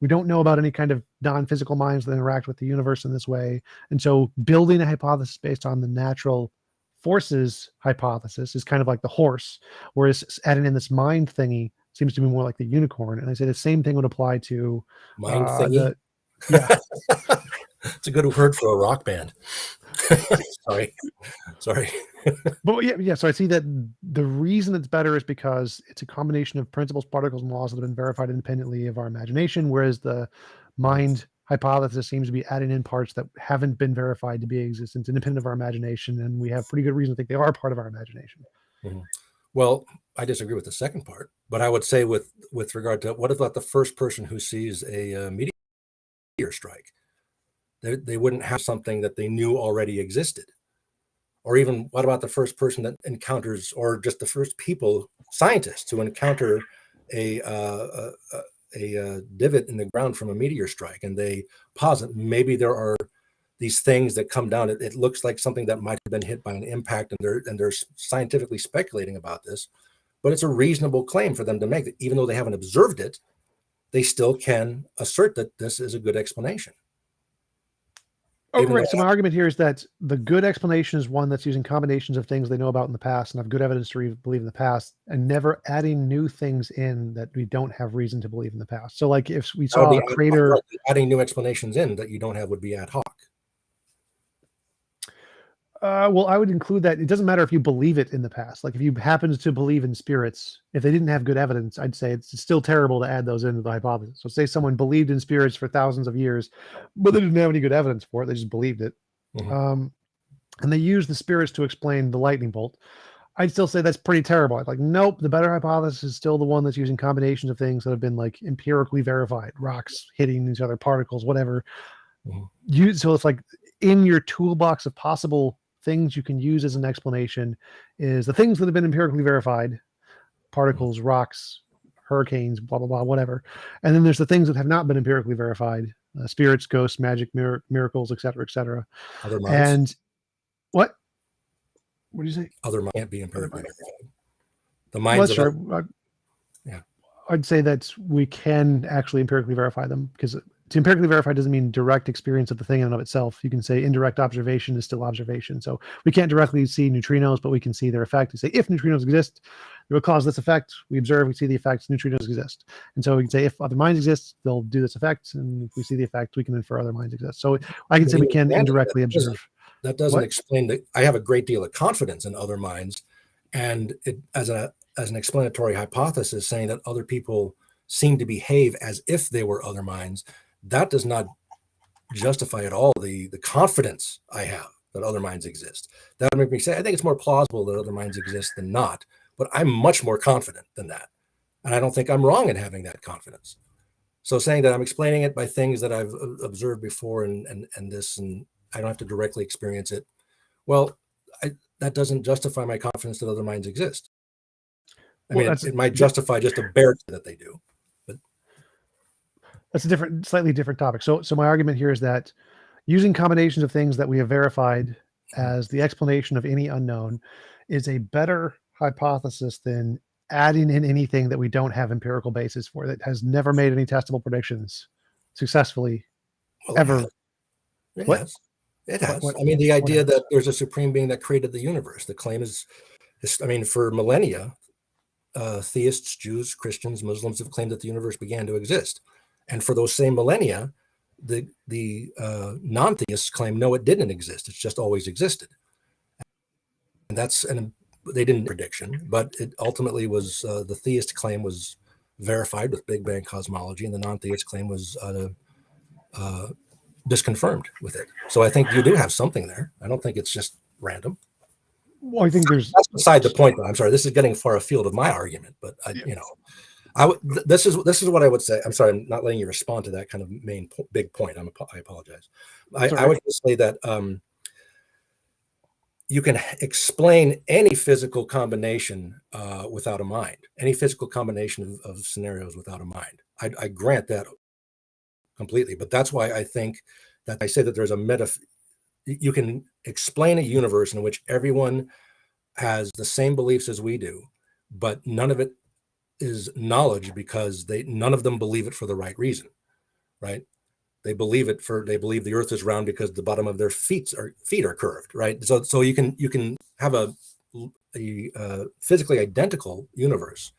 don't know about any kind of non-physical minds that interact with the universe in this way. And so building a hypothesis based on the natural forces hypothesis is kind of like the horse, whereas adding in this mind thingy seems to be more like the unicorn. And I say the same thing would apply to mind thingy. It's a good word for a rock band. Sorry. But yeah. So I see that the reason it's better is because it's a combination of principles, particles, and laws that have been verified independently of our imagination, whereas the mind hypothesis seems to be adding in parts that haven't been verified to be existence independent of our imagination, and we have pretty good reason to think they are part of our imagination. Well, I disagree with the second part, but I would say with regard to what about the first person who sees a meteor strike? They wouldn't have something that they knew already existed. Or even what about the first person that encounters, or just the first scientists who encounter a a divot in the ground from a meteor strike, and they posit maybe there are these things that come down. It looks like something that might have been hit by an impact, and they're scientifically speculating about this, but it's a reasonable claim for them to make that even though they haven't observed it, they still can assert that this is a good explanation. Oh, right. So my argument here is that the good explanation is one that's using combinations of things they know about in the past and have good evidence to believe in the past, and never adding new things in that we don't have reason to believe in the past. So like if we saw a crater, adding new explanations in that you don't have would be ad hoc. Well, I would include that it doesn't matter if you believe it in the past. Like if you happen to believe in spirits, if they didn't have good evidence, I'd say it's still terrible to add those into the hypothesis. So say someone believed in spirits for thousands of years, but they didn't have any good evidence for it. They just believed it. Mm-hmm. And they used the spirits to explain the lightning bolt. I'd still say that's pretty terrible. I'd like, nope, the better hypothesis is still the one that's using combinations of things that have been like empirically verified, rocks hitting each other, particles, whatever. Mm-hmm. So it's like in your toolbox of possible things you can use as an explanation is the things that have been empirically verified, particles, rocks, hurricanes, blah, blah, blah, whatever. And then there's the things that have not been empirically verified, spirits, ghosts, magic, miracles, et cetera, et cetera. Other minds. And what do you say? Other minds can't be empirically verified. The minds yeah. I'd say that we can actually empirically verify them, because to empirically verify doesn't mean direct experience of the thing in and of itself. You can say indirect observation is still observation. So we can't directly see neutrinos, but we can see their effect. We say if neutrinos exist, they will cause this effect. We observe, we see the effect, neutrinos exist. And so we can say if other minds exist, they'll do this effect. And if we see the effect, we can infer other minds exist. So I can say we can indirectly observe. That doesn't explain that. I have a great deal of confidence in other minds, and it as an explanatory hypothesis saying that other people seem to behave as if they were other minds. That does not justify at all the confidence I have that other minds exist. That would make me say, I think it's more plausible that other minds exist than not, but I'm much more confident than that. And I don't think I'm wrong in having that confidence. So saying that I'm explaining it by things that I've observed before and I don't have to directly experience it. Well, that doesn't justify my confidence that other minds exist. I mean, it might justify just a bare that they do. That's a slightly different topic. So my argument here is that using combinations of things that we have verified as the explanation of any unknown is a better hypothesis than adding in anything that we don't have empirical basis for, that has never made any testable predictions successfully ever. It has. I mean, the idea that there's a supreme being that created the universe. The claim is for millennia, theists, Jews, Christians, Muslims have claimed that the universe began to exist. And for those same millennia, the non-theists claim, no, it didn't exist. It's just always existed. And they didn't prediction, but it ultimately was the theist claim was verified with Big Bang cosmology, and the non-theist claim was disconfirmed with it. So I think you do have something there. I don't think it's just random. Well, I think that's beside the point, though. I'm sorry, this is getting far afield of my argument, but this is what I would say. I'm sorry, I'm not letting you respond to that kind of big point. I apologize. I would just say that you can explain any physical combination without a mind, any physical combination of scenarios without a mind. I grant that completely, but that's why I think that I say that there's you can explain a universe in which everyone has the same beliefs as we do, but none of it is knowledge because none of them believe it for the right reason, right? They believe the earth is round because the bottom of their feet are curved, right? So you can have a physically identical universe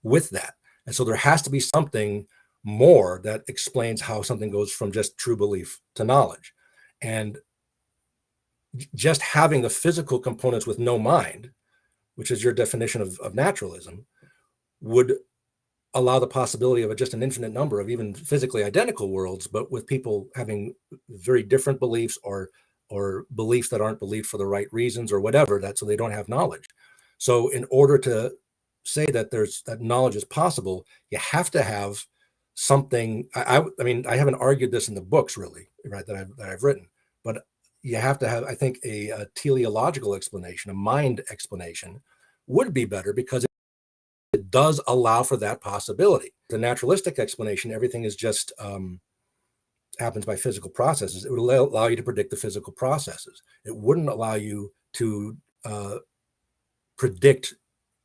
with that. And so there has to be something more that explains how something goes from just true belief to knowledge. And just having the physical components with no mind, which is your definition of naturalism, would allow the possibility of just an infinite number of even physically identical worlds, but with people having very different beliefs or beliefs that aren't believed for the right reasons or whatever, so they don't have knowledge. So in order to say that that knowledge is possible, you have to have something. I mean, I haven't argued this in the books really, right, that I've written, but you have to have, I think, a teleological explanation, a mind explanation would be better, because it does allow for that possibility. The naturalistic explanation, everything is just happens by physical processes. It would allow you to predict the physical processes. It wouldn't allow you to predict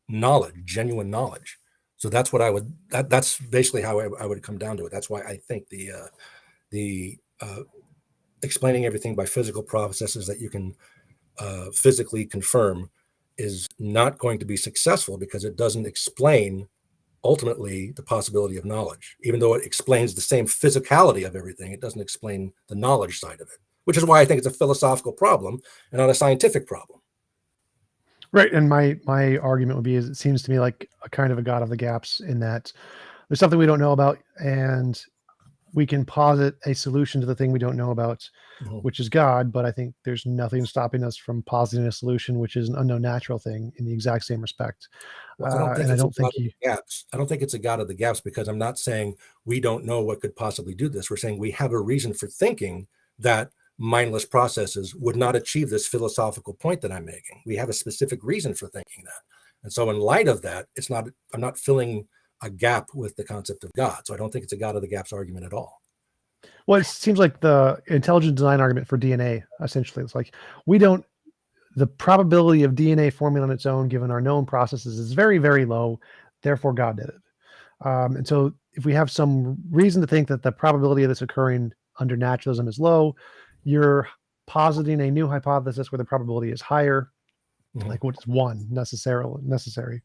knowledge, genuine knowledge. So that's what that's basically how I would come down to it. That's why I think the explaining everything by physical processes that you can physically confirm is not going to be successful, because it doesn't explain ultimately the possibility of knowledge. Even though it explains the same physicality of everything, it doesn't explain the knowledge side of it, which is why I think it's a philosophical problem and not a scientific problem. Right. And my argument would be, is it seems to me like a kind of a God of the gaps, in that there's something we don't know about, and we can posit a solution to the thing we don't know about, which is God. But I think there's nothing stopping us from positing a solution, which is an unknown natural thing, in the exact same respect. Well, I don't think and I it's don't a God think of the gaps. I don't think it's a God of the gaps, because I'm not saying we don't know what could possibly do this. We're saying we have a reason for thinking that mindless processes would not achieve this philosophical point that I'm making. We have a specific reason for thinking that. And so in light of that, I'm not filling a gap with the concept of God. So I don't think it's a God of the gaps argument at all. Well, it seems like the intelligent design argument for DNA, essentially. It's like, the probability of DNA forming on its own, given our known processes, is very, very low. Therefore, God did it. And so if we have some reason to think that the probability of this occurring under naturalism is low, you're positing a new hypothesis where the probability is higher, like what's one necessary.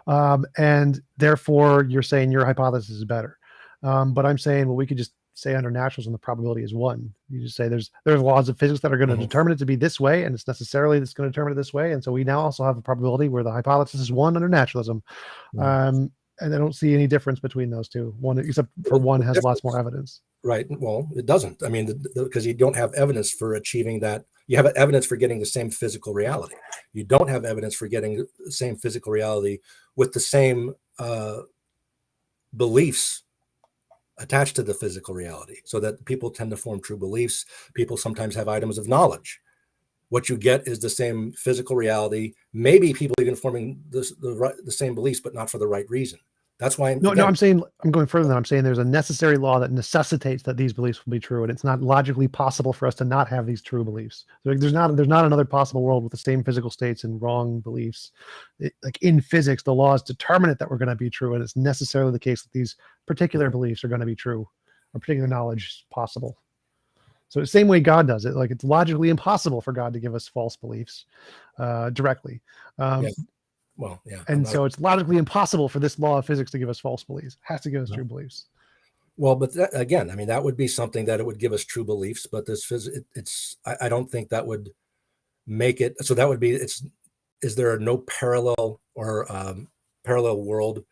And therefore, you're saying your hypothesis is better. But I'm saying, well, we could just say under naturalism the probability is one. You just say there's laws of physics that are going to determine it to be this way, and it's necessarily that's going to determine it this way. And so we now also have a probability where the hypothesis is one under naturalism. And I don't see any difference between those two. One, except for one has lots more evidence. Right. Well, it doesn't. I mean, because you don't have evidence for achieving that. You have evidence for getting the same physical reality. You don't have evidence for getting the same physical reality with the same beliefs attached to the physical reality, so that people tend to form true beliefs. People sometimes have items of knowledge. What you get is the same physical reality. Maybe people even forming the same beliefs, but not for the right reason. That's why I'm saying, I'm going further than that. I'm saying there's a necessary law that necessitates that these beliefs will be true, and it's not logically possible for us to not have these true beliefs. There's not another possible world with the same physical states and wrong beliefs. Like in physics, the laws determine it that we're going to be true, and it's necessarily the case that these particular beliefs are going to be true, or particular knowledge is possible. So the same way God does it, like it's logically impossible for God to give us false beliefs directly. Well, yeah. And so it's logically impossible for this law of physics to give us false beliefs. It has to give us true beliefs. Well, but again, I mean, that would be something that it would give us true beliefs, but I don't think that would make it. So that would be, is there no parallel or parallel world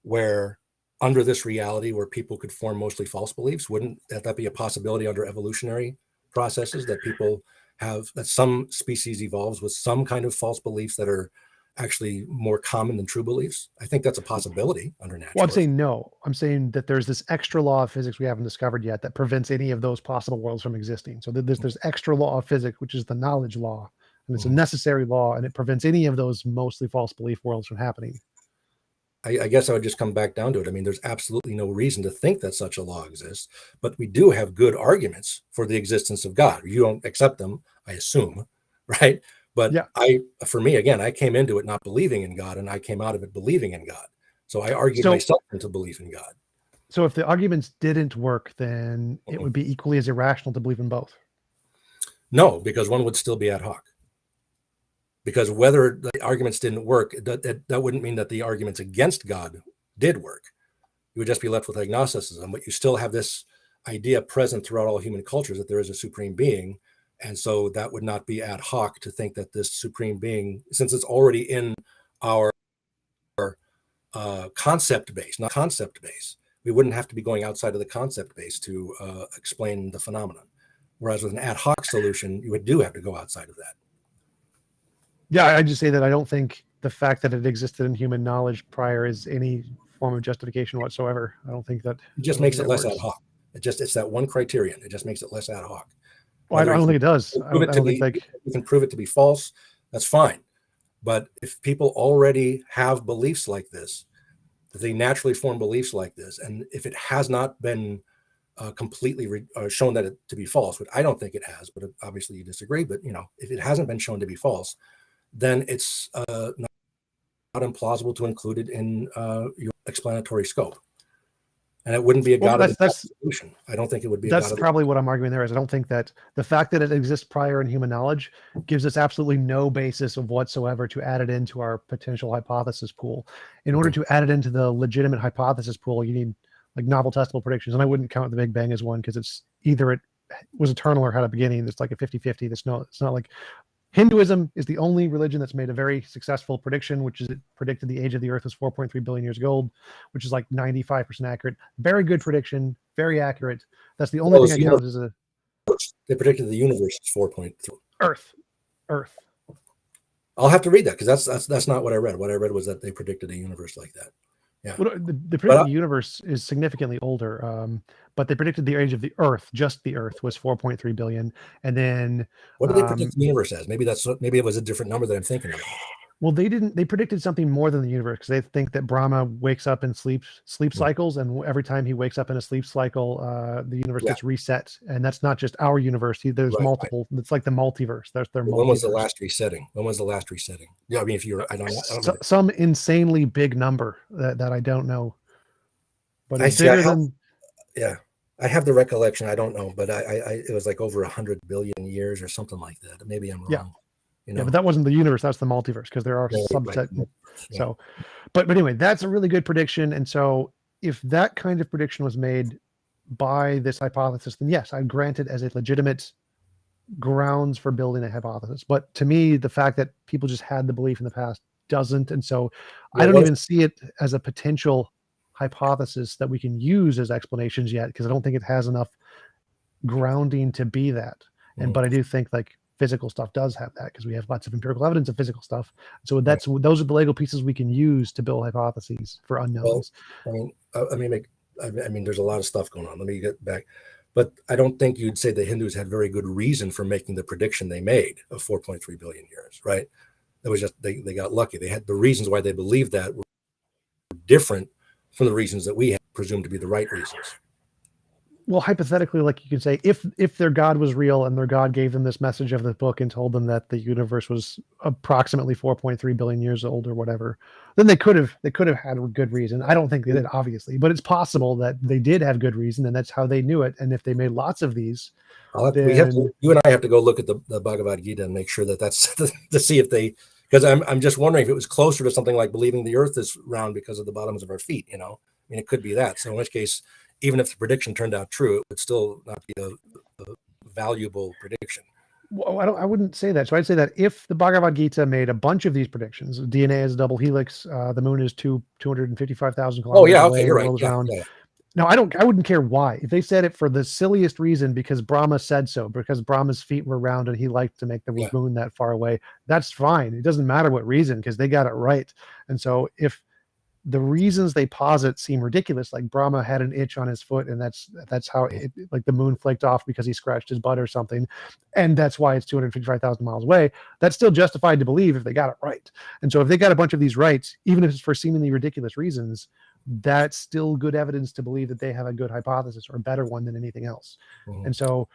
where under this reality where people could form mostly false beliefs? Wouldn't that be a possibility under evolutionary processes, that people that some species evolves with some kind of false beliefs that are actually more common than true beliefs? I think that's a possibility under naturalism. Well, I'm saying no. I'm saying that there's this extra law of physics we haven't discovered yet that prevents any of those possible worlds from existing. So there's extra law of physics, which is the knowledge law, and it's a necessary law, and it prevents any of those mostly false belief worlds from happening. I guess I would just come back down to it. I mean, there's absolutely no reason to think that such a law exists, but we do have good arguments for the existence of God. You don't accept them, I assume, right? But for me, again, I came into it not believing in God, and I came out of it believing in God. So I argued myself into belief in God. So if the arguments didn't work, then it would be equally as irrational to believe in both. No, because one would still be ad hoc. Because whether the arguments didn't work, that wouldn't mean that the arguments against God did work. You would just be left with agnosticism, but you still have this idea present throughout all human cultures that there is a supreme being. And so that would not be ad hoc to think that this supreme being, since it's already in our concept base, not concept base, we wouldn't have to be going outside of the concept base to explain the phenomenon. Whereas with an ad hoc solution, you do have to go outside of that. Yeah, I just say that I don't think the fact that it existed in human knowledge prior is any form of justification whatsoever. I don't think that it just makes it less ad hoc. It's that one criterion. It just makes it less ad hoc. Well, I don't think it does. You can prove it to be false. That's fine. But if people already have beliefs like this, that they naturally form beliefs like this, and if it has not been completely shown that it to be false, which I don't think it has, but obviously you disagree. But if it hasn't been shown to be false, then it's not implausible to include it in your explanatory scope. And it wouldn't be a God of the solution. I don't think it would be. That's probably what I'm arguing there. Is I don't think that the fact that it exists prior in human knowledge gives us absolutely no basis of whatsoever to add it into our potential hypothesis pool. In order to add it into the legitimate hypothesis pool, you need like novel testable predictions. And I wouldn't count the Big Bang as one, because it's either it was eternal or had a beginning. It's like a 50-50. It's not like Hinduism is the only religion that's made a very successful prediction, which is it predicted the age of the earth was 4.3 billion years ago, which is like 95% accurate. Very good prediction, very accurate. That's the only thing I count as a. They predicted the universe is 4.3. Earth. I'll have to read that, because that's not what I read. What I read was that they predicted a universe like that. Yeah. Well, the predicted universe is significantly older, but they predicted the age of the Earth, just the Earth, was 4.3 billion, and then what did they predict the universe as? Maybe it was a different number that I'm thinking of. Well, they didn't. They predicted something more than the universe, because they think that Brahma wakes up in sleep cycles, and every time he wakes up in a sleep cycle, the universe gets reset. And that's not just our universe. There's multiple. Right. It's like the multiverse. There's their. When was the last resetting? Yeah, I mean, if you're, I don't know. Some insanely big number that I don't know. But it's bigger than. Yeah, I have the recollection. I don't know, but it was like over 100 billion years or something like that. Maybe I'm wrong. Yeah. Yeah, but that wasn't the universe. That's the multiverse, because there are subset. Right. Yeah. So, but anyway, that's a really good prediction. And so if that kind of prediction was made by this hypothesis, then yes, I'd grant it as a legitimate grounds for building a hypothesis. But to me, the fact that people just had the belief in the past doesn't. And so I don't even see it as a potential hypothesis that we can use as explanations yet, because I don't think it has enough grounding to be that. And but I do think like physical stuff does have that, because we have lots of empirical evidence of physical stuff. So those are the Lego pieces we can use to build hypotheses for unknowns. Well, I mean, there's a lot of stuff going on. Let me get back. But I don't think you'd say the Hindus had very good reason for making the prediction they made of 4.3 billion years, right? It was just they got lucky. They had the reasons why they believed that were different from the reasons that we had presumed to be the right reasons. Well, hypothetically, like you could say, if their God was real and their God gave them this message of the book and told them that the universe was approximately 4.3 billion years old or whatever, then they could have had a good reason. I don't think they did, obviously, but it's possible that they did have good reason, and that's how they knew it. And if they made lots of these, you and I have to go look at the Bhagavad Gita and make sure that's to see if they. Because I'm just wondering if it was closer to something like believing the Earth is round because of the bottoms of our feet. I mean, it could be that. So in which case, even if the prediction turned out true, it would still not be a valuable prediction. Well, I wouldn't say that. So I'd say that if the Bhagavad Gita made a bunch of these predictions, DNA is a double helix, the moon is 255,000 kilometers away. Oh yeah, okay, you're right. Yeah. No, I wouldn't care why. If they said it for the silliest reason, because Brahma said so, because Brahma's feet were round and he liked to make the moon that far away, that's fine. It doesn't matter what reason, because they got it right. And so if the reasons they posit seem ridiculous, like Brahma had an itch on his foot, and that's how it, like the moon flaked off because he scratched his butt or something, and that's why it's 255,000 miles away, that's still justified to believe if they got it right. And so if they got a bunch of these right, even if it's for seemingly ridiculous reasons, that's still good evidence to believe that they have a good hypothesis, or a better one than anything else. And so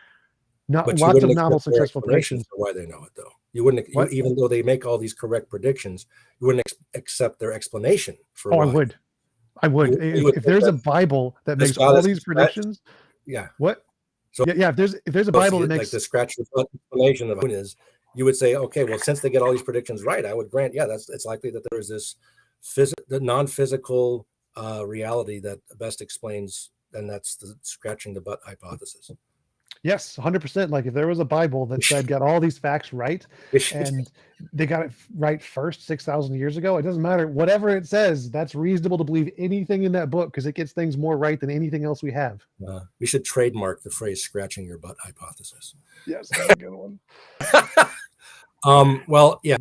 lots of novel successful predictions. Why they know it, though. You wouldn't, even though they make all these correct predictions, you wouldn't accept their explanation for. Oh, why. I would. If there's a Bible that makes all these predictions. Yeah. What? So yeah, if there's a Bible that makes like the scratch the butt explanation of it is, you would say, okay, well, since they get all these predictions right, I would grant, it's likely that there is this the non-physical reality that best explains, and that's the scratching the butt hypothesis. Yes, 100%. Like if there was a Bible that said got all these facts right, and they got it right first 6,000 years ago, it doesn't matter. Whatever it says, that's reasonable to believe anything in that book, because it gets things more right than anything else we have. We should trademark the phrase "scratching your butt" hypothesis. Yes, that's a good one. Well, yeah.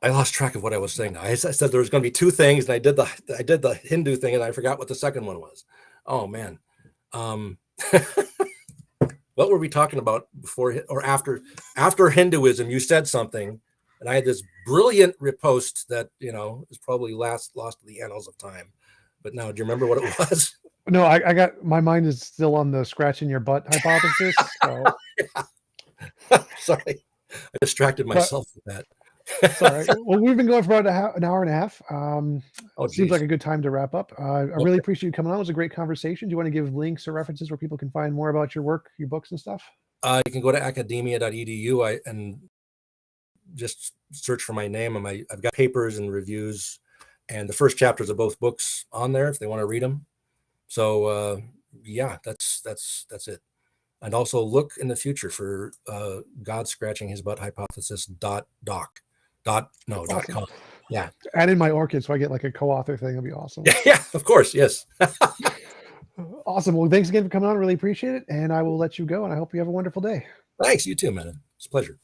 I lost track of what I was saying. I said there was going to be two things, and I did the Hindu thing, and I forgot what the second one was. Oh man, what were we talking about before or after Hinduism? You said something, And I had this brilliant repost that, is probably lost to the annals of time. But now, do you remember what it was? No, I got, my mind is still on the scratching your butt hypothesis. So. Sorry, I distracted myself with that. Sorry. Well, we've been going for about an hour and a half. Oh, Seems geez. like a good time to wrap up. I really appreciate you coming on. It was a great conversation. Do you want to give links or references where people can find more about your work, your books and stuff? You can go to academia.edu and just search for my name. And I've got papers and reviews, and the first chapters of both books on there if they want to read them. So yeah, that's it. And also look in the future for God scratching his butt hypothesis .com. Yeah. Add in my orchid so I get like a co-author thing. It'll be awesome. Yeah, of course. Yes. Awesome. Well, thanks again for coming on. Really appreciate it. And I will let you go. And I hope you have a wonderful day. Thanks. You too, man. It's a pleasure.